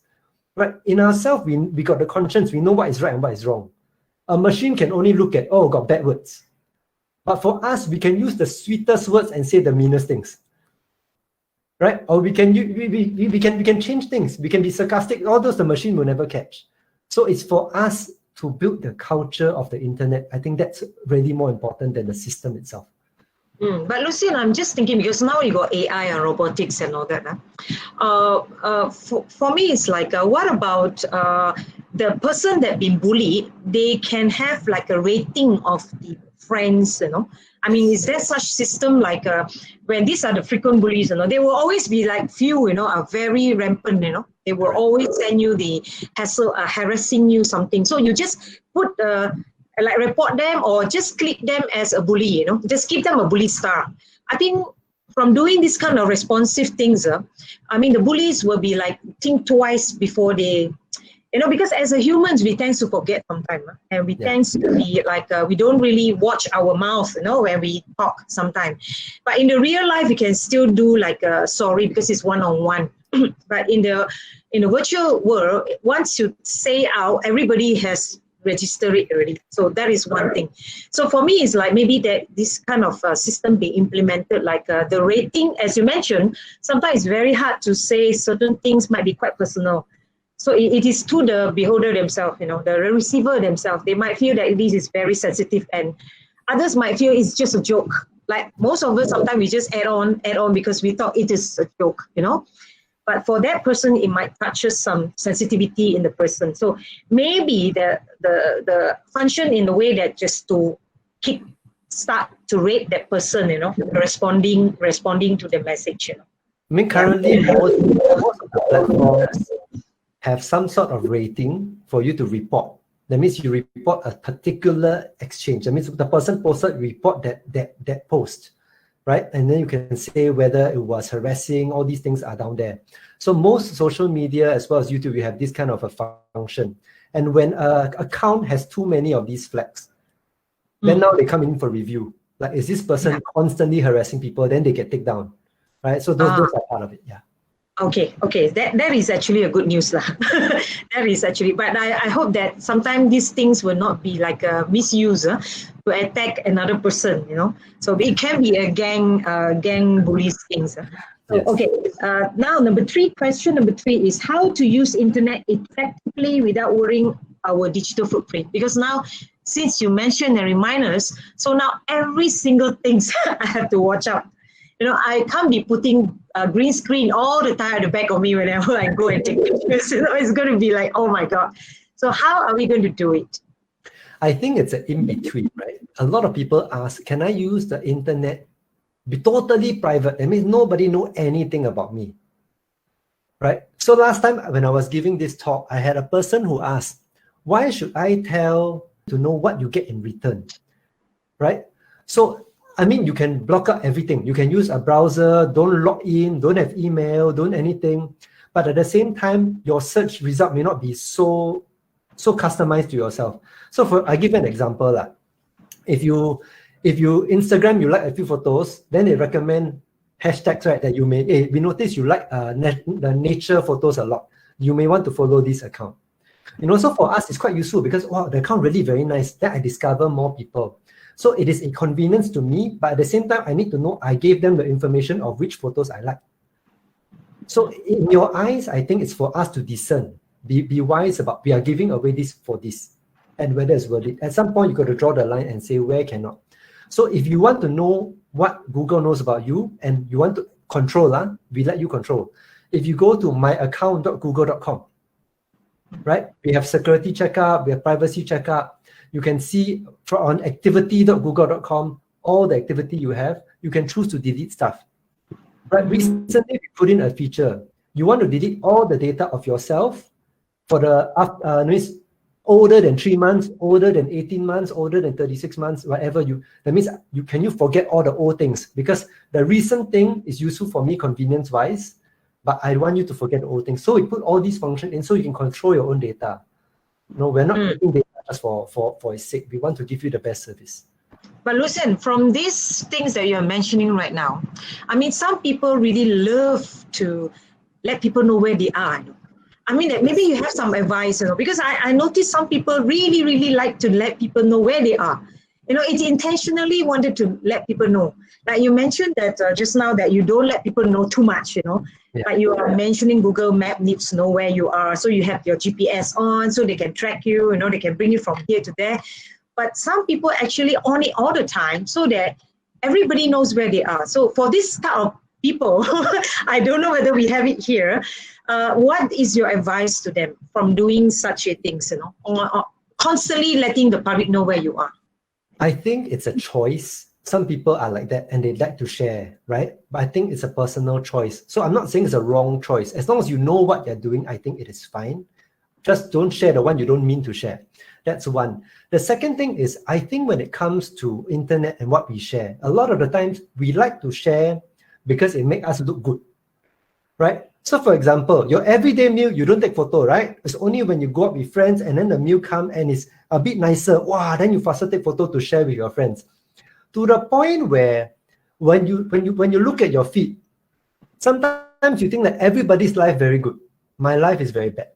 Right? In ourselves, we got the conscience. We know what is right and what is wrong. A machine can only look at, got bad words. But for us, we can use the sweetest words and say the meanest things. Right? Or we can change things. We can be sarcastic. All those the machine will never catch. So it's for us to build the culture of the internet. I think that's really more important than the system itself. But Lucien, I'm just thinking, because now you got AI and robotics and all that. For me, it's like, what about the person that been bullied? They can have like a rating of the friends, I mean, is there such system like when these are the frequent bullies, they will always be like few, are very rampant, they will always send you the hassle, harassing you something. So you just put like report them or just click them as a bully, just give them a bully star. I think from doing this kind of responsive things, I mean, the bullies will be like think twice before they, because as a humans, we tend to forget sometimes, and we tend to be like, we don't really watch our mouth, when we talk sometimes. But in the real life, we can still do like sorry, because it's one-on-one. But in the virtual world, once you say out, everybody has registered it already. So that is one thing. So for me, it's like maybe that this kind of system be implemented, like the rating, as you mentioned, sometimes it's very hard to say certain things might be quite personal. So it is to the beholder themselves, the receiver themselves. They might feel that this is very sensitive, and others might feel it's just a joke. Like most of us, sometimes we just add on because we thought it is a joke, But for that person, it might touch some sensitivity in the person. So maybe the function in the way that just to start to rate that person, responding to the message. I mean, currently most of the platforms have some sort of rating for you to report. That means you report a particular exchange. That means the person posted, report that post, right? And then you can say whether it was harassing. All these things are down there. So most social media as well as YouTube, you have this kind of a function. And when an account has too many of these flags, then now they come in for review. Like, is this person constantly harassing people? Then they get taken down, right? So those are part of it, Okay. That is actually a good news lah. That is actually, but I hope that sometimes these things will not be like a misuse to attack another person, So it can be a gang bullies things. So, Yes. Okay. Now question number three is how to use internet effectively without worrying our digital footprint. Because now, since you mentioned and remind us, so now every single thing I have to watch out. I can't be putting a green screen all the time at the back of me whenever I go and take pictures. It's going to be like, oh my God. So how are we going to do it? I think it's an in-between, right? A lot of people ask, can I use the internet be totally private. It means nobody know anything about me, right? So last time when I was giving this talk, I had a person who asked, why should I tell to know what you get in return, right? So, I mean, you can block out everything. You can use a browser, don't log in, don't have email, don't anything. But at the same time, your search result may not be so customized to yourself. So I give you an example. If you Instagram, you like a few photos, then they recommend hashtags, right? That you may, hey, we notice you like the nature photos a lot. You may want to follow this account. So for us, it's quite useful because, wow, the account really very nice. Then I discover more people. So it is a convenience to me, but at the same time, I need to know I gave them the information of which photos I like. So in your eyes, I think it's for us to discern, be wise about, we are giving away this for this, and whether it's worth it. At some point, you got to draw the line and say where cannot. So if you want to know what Google knows about you and you want to control, we let you control. If you go to myaccount.google.com, right? We have security checkup, we have privacy checkup. You can see on activity.google.com, all the activity you have, you can choose to delete stuff. Right? Recently, we put in a feature. You want to delete all the data of yourself for the older than 3 months, older than 18 months, older than 36 months, whatever that means can you forget all the old things? Because the recent thing is useful for me convenience-wise, but I want you to forget the old things. So we put all these functions in so you can control your own data. We're not getting data just for its sake. We want to give you the best service. But Lucien, from these things that you're mentioning right now, I mean, some people really love to let people know where they are. I mean, maybe you have some advice, because I noticed some people really, really like to let people know where they are. It's intentionally wanted to let people know. Like you mentioned that just now that you don't let people know too much, Like you are mentioning Google Map needs to know where you are. So you have your GPS on so they can track you, they can bring you from here to there. But some people actually on it all the time so that everybody knows where they are. So for this type of people, I don't know whether we have it here. What is your advice to them from doing such a things, or constantly letting the public know where you are? I think it's a choice. Some people are like that and they like to share, right? But I think it's a personal choice. So I'm not saying it's a wrong choice. As long as you know what you're doing, I think it is fine. Just don't share the one you don't mean to share. That's one. The second thing is, I think when it comes to internet and what we share, a lot of the times we like to share because it makes us look good, right? So for example, your everyday meal, you don't take photo, right? It's only when you go out with friends and then the meal comes and it's a bit nicer. Wow, then you faster take photo to share with your friends. To the point where when you look at your feed, sometimes you think that everybody's life very good. My life is very bad.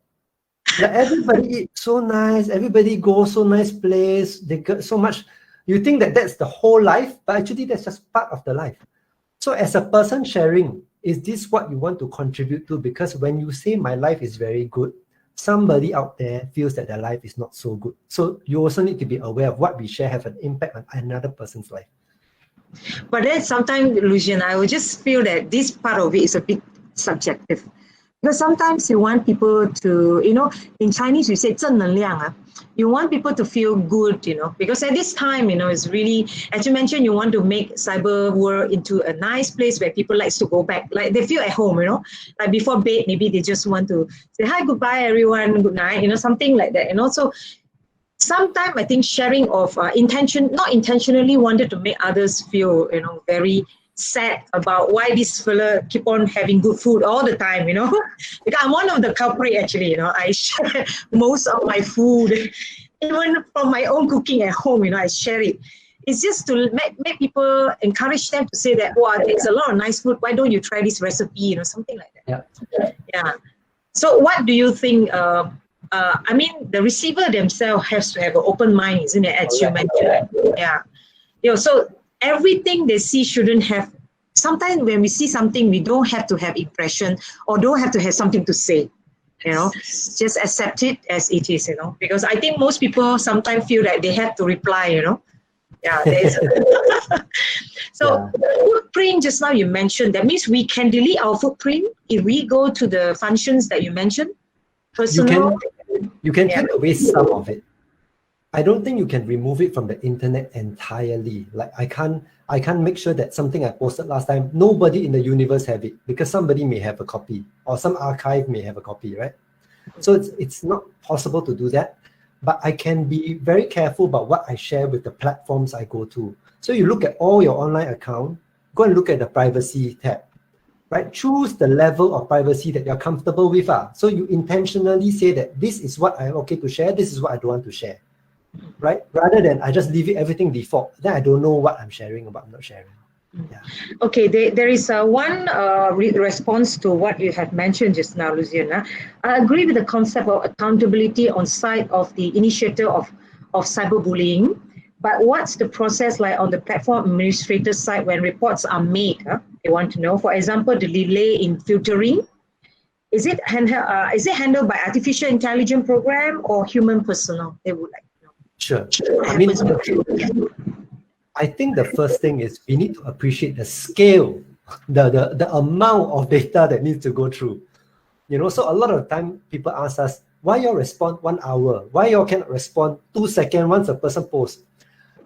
Like everybody eat so nice, everybody goes so nice place, they get so much. You think that that's the whole life, but actually that's just part of the life. So as a person sharing, is this what you want to contribute to? Because when you say my life is very good, somebody out there feels that their life is not so good. So you also need to be aware of what we share have an impact on another person's life. But then sometimes, Lucien, I would just feel that this part of it is a bit subjective. Because sometimes you want people to, in Chinese we say 正能量, you want people to feel good, because at this time, it's really, as you mentioned, you want to make cyber world into a nice place where people like to go back, like they feel at home, like before bed, maybe they just want to say, hi, goodbye, everyone, good night, something like that. And also, sometimes I think sharing of not intentionally wanted to make others feel, very sad about why this fella keep on having good food all the time, because I'm one of the culprit actually, I share most of my food, even from my own cooking at home, I share it. It's just to make people, encourage them to say that, wow, there's a lot of nice food, why don't you try this recipe, something like that. Yeah. So what do you think, I mean, the receiver themselves has to have an open mind, isn't it, as you mentioned? Yeah. So everything they see shouldn't have, sometimes when we see something, we don't have to have impression or don't have to have something to say, just accept it as it is, because I think most people sometimes feel that they have to reply, Yeah. So footprint, just now you mentioned, that means we can delete our footprint if we go to the functions that you mentioned. Personal. You can take away some of it. I don't think you can remove it from the internet entirely. Like I can't make sure that something I posted last time, nobody in the universe have it, because somebody may have a copy or some archive may have a copy, right? So it's not possible to do that, but I can be very careful about what I share with the platforms I go to. So you look at all your online account, go and look at the privacy tab, right? Choose the level of privacy that you're comfortable with. So you intentionally say that this is what I'm okay to share, this is what I don't want to share, right? Rather than I just leave it everything default, then I don't know what I'm sharing or what I'm not sharing. Yeah. Okay, there is one response to what you had mentioned just now, Luciana. I agree with the concept of accountability on side of the initiator of cyberbullying, but what's the process like on the platform administrator side when reports are made? They want to know, for example, the delay in filtering. Is it handled by artificial intelligence program or human personnel? They would like to know. Sure. I think the first thing is we need to appreciate the scale, the amount of data that needs to go through. So a lot of the time people ask us, why you respond 1 hour? Why you cannot respond 2 seconds once a person posts?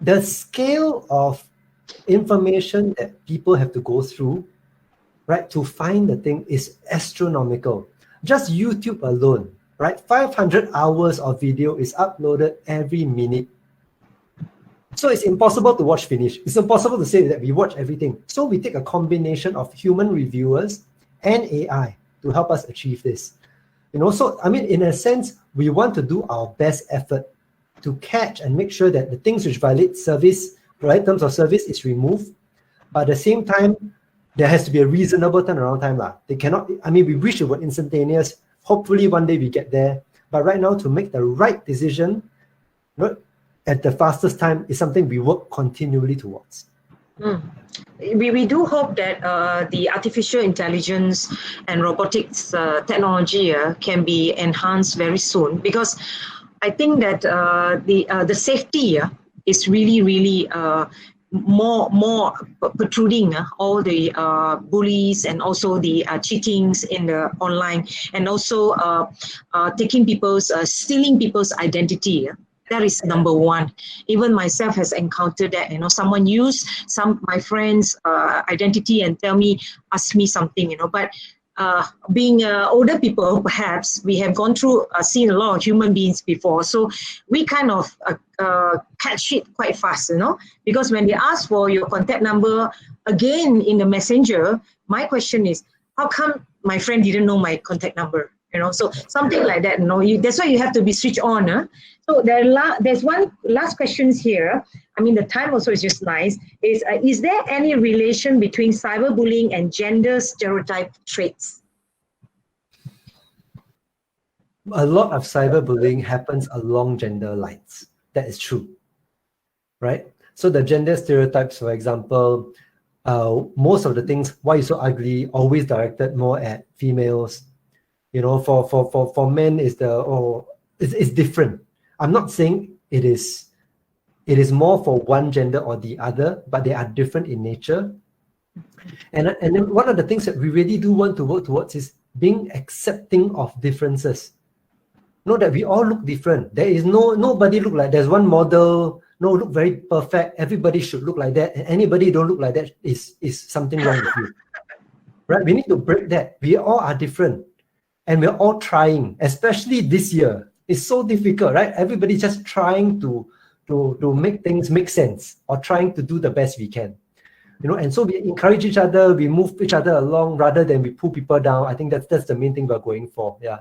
The scale of information that people have to go through, right, to find the thing is astronomical. Just YouTube alone, right? 500 hours of video is uploaded every minute. So it's impossible to watch finish. It's impossible to say that we watch everything. So we take a combination of human reviewers and AI to help us achieve this. So I mean, in a sense, we want to do our best effort to catch and make sure that the things which violate service, right, terms of service is removed. But at the same time, there has to be a reasonable turnaround time. They cannot, we wish it were instantaneous. Hopefully one day we get there. But right now, to make the right decision, at the fastest time is something we work continually towards. We do hope that the artificial intelligence and robotics technology can be enhanced very soon, because I think that the safety is really more protruding all the bullies and also the cheatings in the online, and also stealing people's identity. That is number one. Even myself has encountered that. Someone used my friend's identity and ask me something. But being older people, perhaps we have seen a lot of human beings before, so we kind of catch it quite fast. Because when they ask for your contact number again in the messenger, my question is, how come my friend didn't know my contact number? So something like that. That's why you have to be switched on. So there's one last question here. The time also is just nice. Is there any relation between cyberbullying and gender stereotype traits? A lot of cyberbullying happens along gender lines. That is true, right? So the gender stereotypes, for example, most of the things, why you're so ugly, always directed more at females. For men it's different. I'm not saying it is more for one gender or the other, but they are different in nature. And then one of the things that we really do want to work towards is being accepting of differences. Know that we all look different. There is nobody look like there's one model, look very perfect. Everybody should look like that. And anybody don't look like that is something wrong with you. Right? We need to break that. We all are different. And we're all trying, especially this year. It's so difficult, right? Everybody's just trying to make things make sense, or trying to do the best we can. And so we encourage each other, we move each other along rather than we pull people down. I think that's the main thing we're going for. Yeah.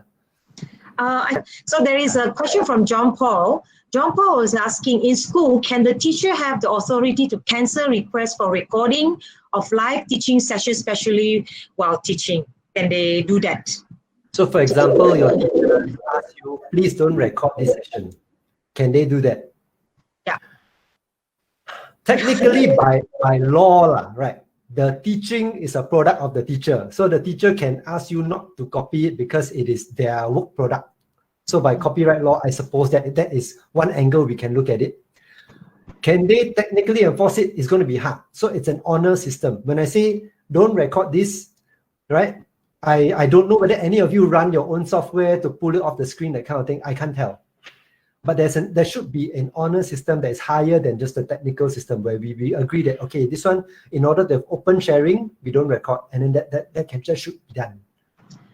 So there is a question from John Paul. John Paul is asking, in school, can the teacher have the authority to cancel requests for recording of live teaching sessions, especially while teaching? Can they do that? So for example, your teacher asks you, please don't record this session. Can they do that? Yeah. Technically, by law, right? The teaching is a product of the teacher. So the teacher can ask you not to copy it because it is their work product. So by copyright law, I suppose that is one angle we can look at it. Can they technically enforce it? It's going to be hard. So it's an honor system. When I say don't record this, right? I don't know whether any of you run your own software to pull it off the screen, that kind of thing. I can't tell. But there should be an honor system that is higher than just the technical system, where we agree that, okay, this one, in order to have open sharing, we don't record, and then that capture should be done.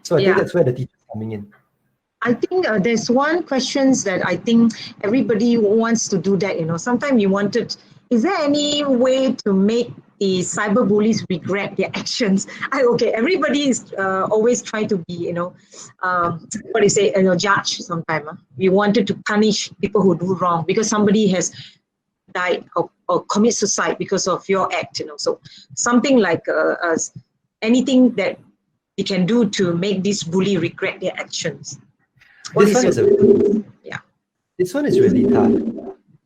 So I think that's where the teacher is coming in. I think there's one question that I think everybody wants to do that. Sometimes you wanted, is there any way to make the cyber bullies regret their actions? Everybody is always trying to be, judge sometimes. We wanted to punish people who do wrong because somebody has died or commit suicide because of your act, So something like anything that we can do to make this bully regret their actions. This one is really tough.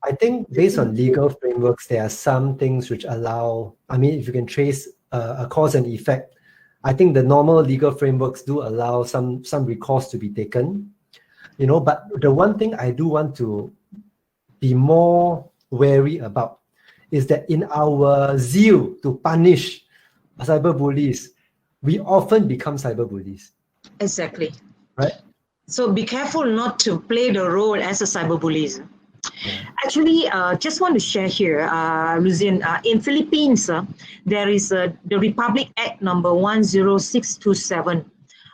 I think based on legal frameworks, there are some things which allow, if you can trace a cause and effect, I think the normal legal frameworks do allow some recourse to be taken, but the one thing I do want to be more wary about is that in our zeal to punish cyberbullies, we often become cyberbullies. Exactly. Right? So be careful not to play the role as a cyberbully. Actually, just want to share here, Lucian, in Philippines, there is the Republic Act number 10627,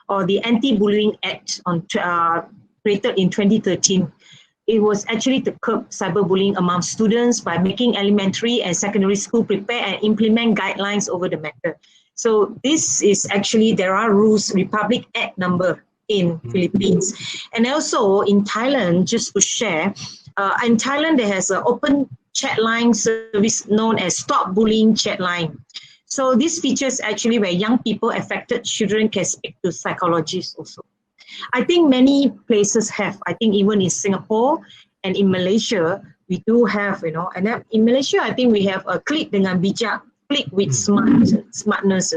or the Anti-Bullying Act created in 2013. It was actually to curb cyberbullying among students by making elementary and secondary school prepare and implement guidelines over the matter. So this is actually, there are rules, Republic Act number in Philippines. And also in Thailand, just to share, in Thailand, there has an open chat line service known as Stop Bullying Chat Line. So this features actually where young people, affected children can speak to psychologists also. I think many places have, I think even in Singapore and in Malaysia, we do have, and in Malaysia, I think we have a Klik dengan bijak, click with smartness,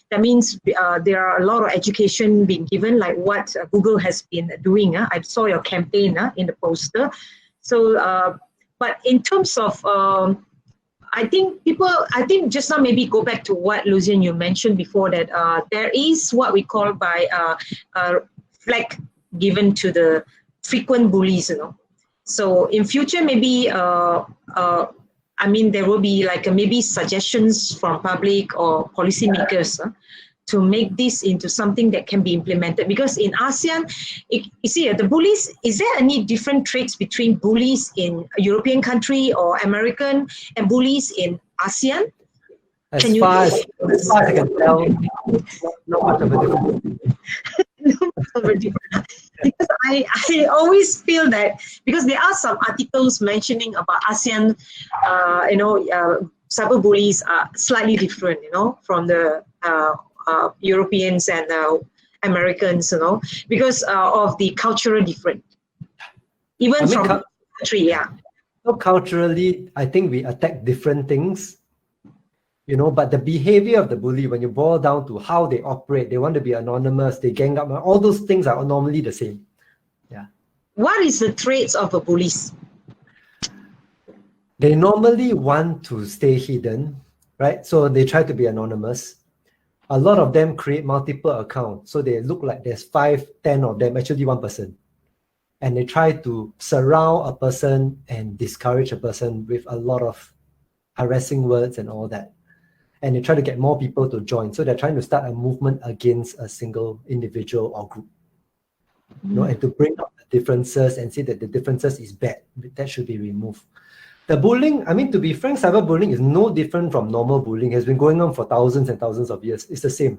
That means there are a lot of education being given, like what Google has been doing. I saw your campaign in the poster. So, but in terms of, I think just now maybe go back to what Lucian you mentioned before, that there is what we call by flag given to the frequent bullies, So in future, maybe there will be like maybe suggestions from public or policymakers to make this into something that can be implemented. Because in ASEAN, you see, the bullies, is there any different traits between bullies in a European country or American and bullies in ASEAN? As far as I can tell, not much of a difference. Because I always feel that, because there are some articles mentioning about ASEAN, cyberbullies are slightly different, from the Europeans and Americans, because of the cultural difference. Even from country, So culturally, I think we attack different things. But the behavior of the bully, when you boil down to how they operate, they want to be anonymous, they gang up, all those things are normally the same. Yeah. What is the traits of the bullies? They normally want to stay hidden, right? So they try to be anonymous. A lot of them create multiple accounts. So they look like there's 5, 10 of them, actually one person. And they try to surround a person and discourage a person with a lot of harassing words and all that. And they try to get more people to join. So they're trying to start a movement against a single individual or group. And to bring up the differences and say that the differences is bad. That should be removed. The bullying, to be frank, cyberbullying is no different from normal bullying. It has been going on for thousands and thousands of years. It's the same.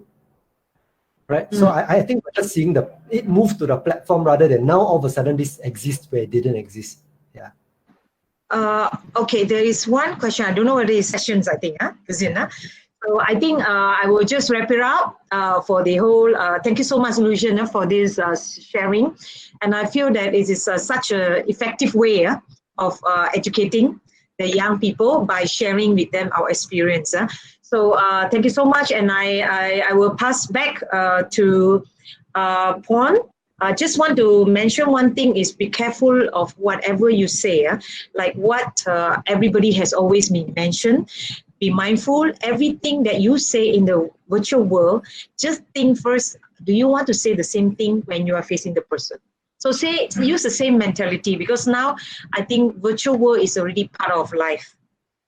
Right? So I think we're just seeing it move to the platform rather than now all of a sudden this exists where it didn't exist. Yeah. Okay, there is one question. I don't know whether it's questions, I think, So I think I will just wrap it up for the whole. Thank you so much, Lucian, for this sharing. And I feel that it is such an effective way of educating the young people by sharing with them our experience. So thank you so much. And I will pass back to Pon. I just want to mention one thing is be careful of whatever you say, like what everybody has always been mentioned. Be mindful, everything that you say in the virtual world, just think first, do you want to say the same thing when you are facing the person? So use the same mentality, because now I think virtual world is already part of life.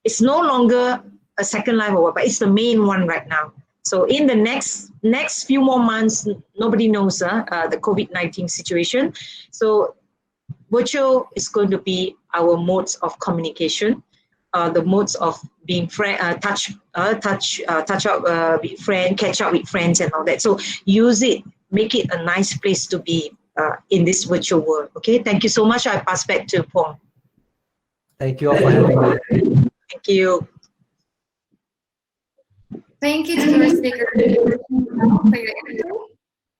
It's no longer a second life or what, but it's the main one right now. So in the next few more months, nobody knows the COVID-19 situation. So virtual is going to be our modes of communication, the modes of being touch up with friends, catch up with friends and all that. So use it, make it a nice place to be in this virtual world. Okay, thank you so much. I pass back to Pong. Thank you all for having me. Thank you. Thank you to our speaker for your input.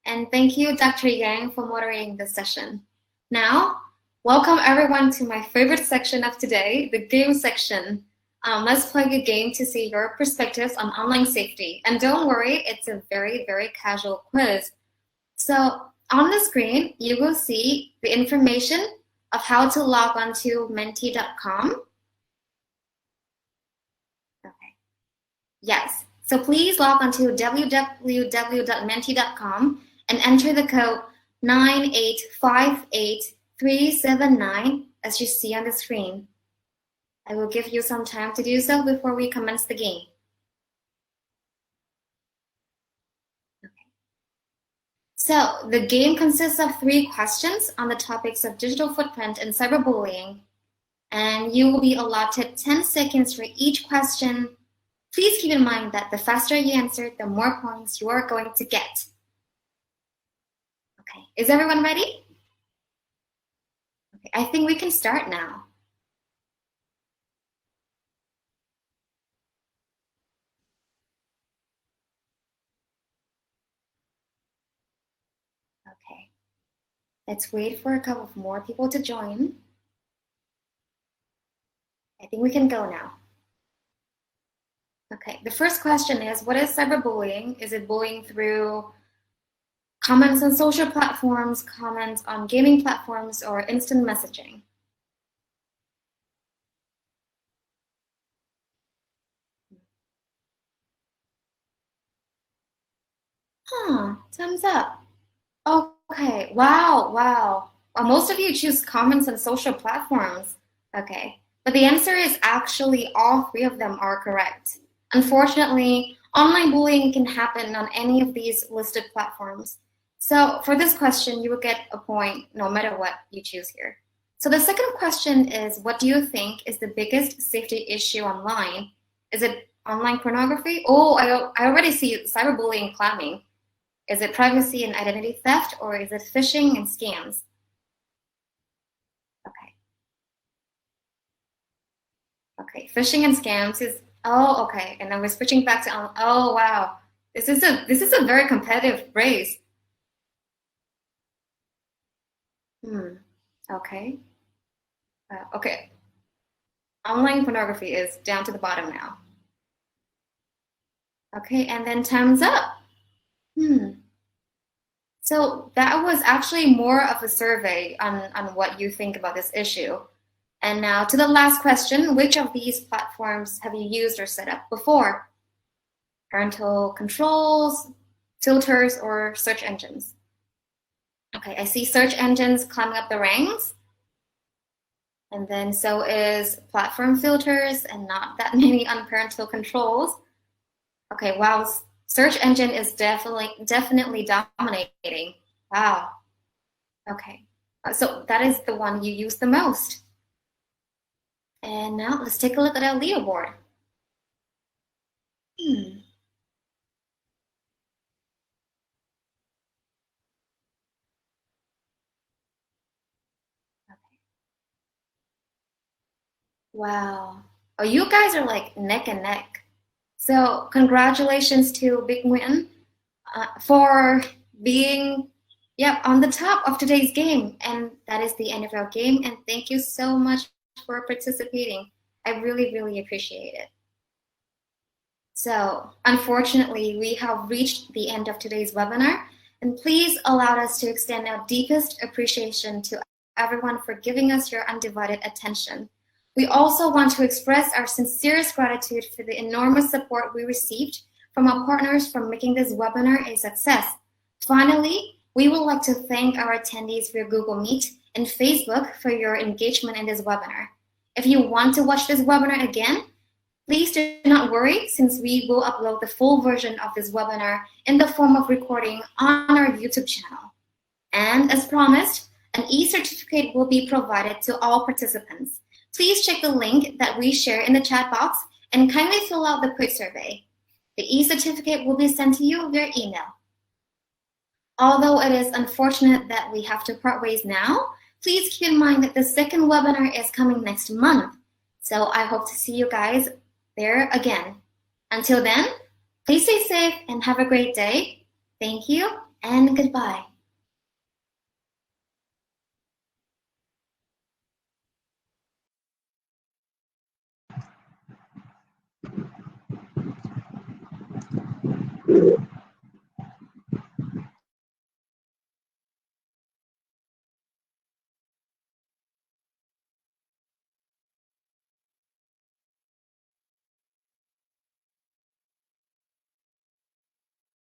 And thank you, Dr. Yang, for moderating this session. Now, welcome everyone to my favorite section of today, the game section. Let's play a game to see your perspectives on online safety. And don't worry, it's a very, very casual quiz. So on the screen, you will see the information of how to log on to menti.com. Okay. Yes. So please log on to www.menti.com and enter the code 9858379 as you see on the screen. I will give you some time to do so before we commence the game. Okay. So the game consists of 3 questions on the topics of digital footprint and cyberbullying, and you will be allotted 10 seconds for each question. Please keep in mind that the faster you answer, the more points you are going to get. Okay, is everyone ready? Okay, I think we can start now. Okay, let's wait for a couple of more people to join. I think we can go now. Okay, the first question is, what is cyberbullying? Is it bullying through comments on social platforms, comments on gaming platforms, or instant messaging? Thumbs up. Okay, wow. Well, most of you choose comments on social platforms. Okay, but the answer is actually all 3 of them are correct. Unfortunately, online bullying can happen on any of these listed platforms. So for this question, you will get a point no matter what you choose here. So the second question is, what do you think is the biggest safety issue online? Is it online pornography? Oh, I already see cyberbullying climbing. Is it privacy and identity theft, or is it phishing and scams? Okay, phishing and scams is, oh, okay. And then we're switching back to, oh, wow. This is a very competitive race. Okay. Okay. Online pornography is down to the bottom now. Okay, and then time's up. So that was actually more of a survey on what you think about this issue. And now to the last question, which of these platforms have you used or set up before? Parental controls, filters, or search engines? Okay, I see search engines climbing up the ranks. And then so is platform filters and not that many on parental controls. Okay, wow, search engine is definitely dominating. Wow. Okay, so that is the one you use the most. And now let's take a look at our leaderboard. Okay. Wow. Oh, you guys are like neck and neck. So congratulations to Big Nguyen for being on the top of today's game. And that is the end of our game. And thank you so much for participating. I really, really appreciate it. So unfortunately, we have reached the end of today's webinar. And please allow us to extend our deepest appreciation to everyone for giving us your undivided attention. We also want to express our sincerest gratitude for the enormous support we received from our partners for making this webinar a success. Finally, We would like to thank our attendees via Google Meet and Facebook for your engagement in this webinar. If you want to watch this webinar again, please do not worry, since we will upload the full version of this webinar in the form of recording on our YouTube channel. And as promised, an e-certificate will be provided to all participants. Please check the link that we share in the chat box and kindly fill out the quick survey. The e-certificate will be sent to you via email. Although it is unfortunate that we have to part ways now, please keep in mind that the second webinar is coming next month. So I hope to see you guys there again. Until then, please stay safe and have a great day. Thank you and goodbye.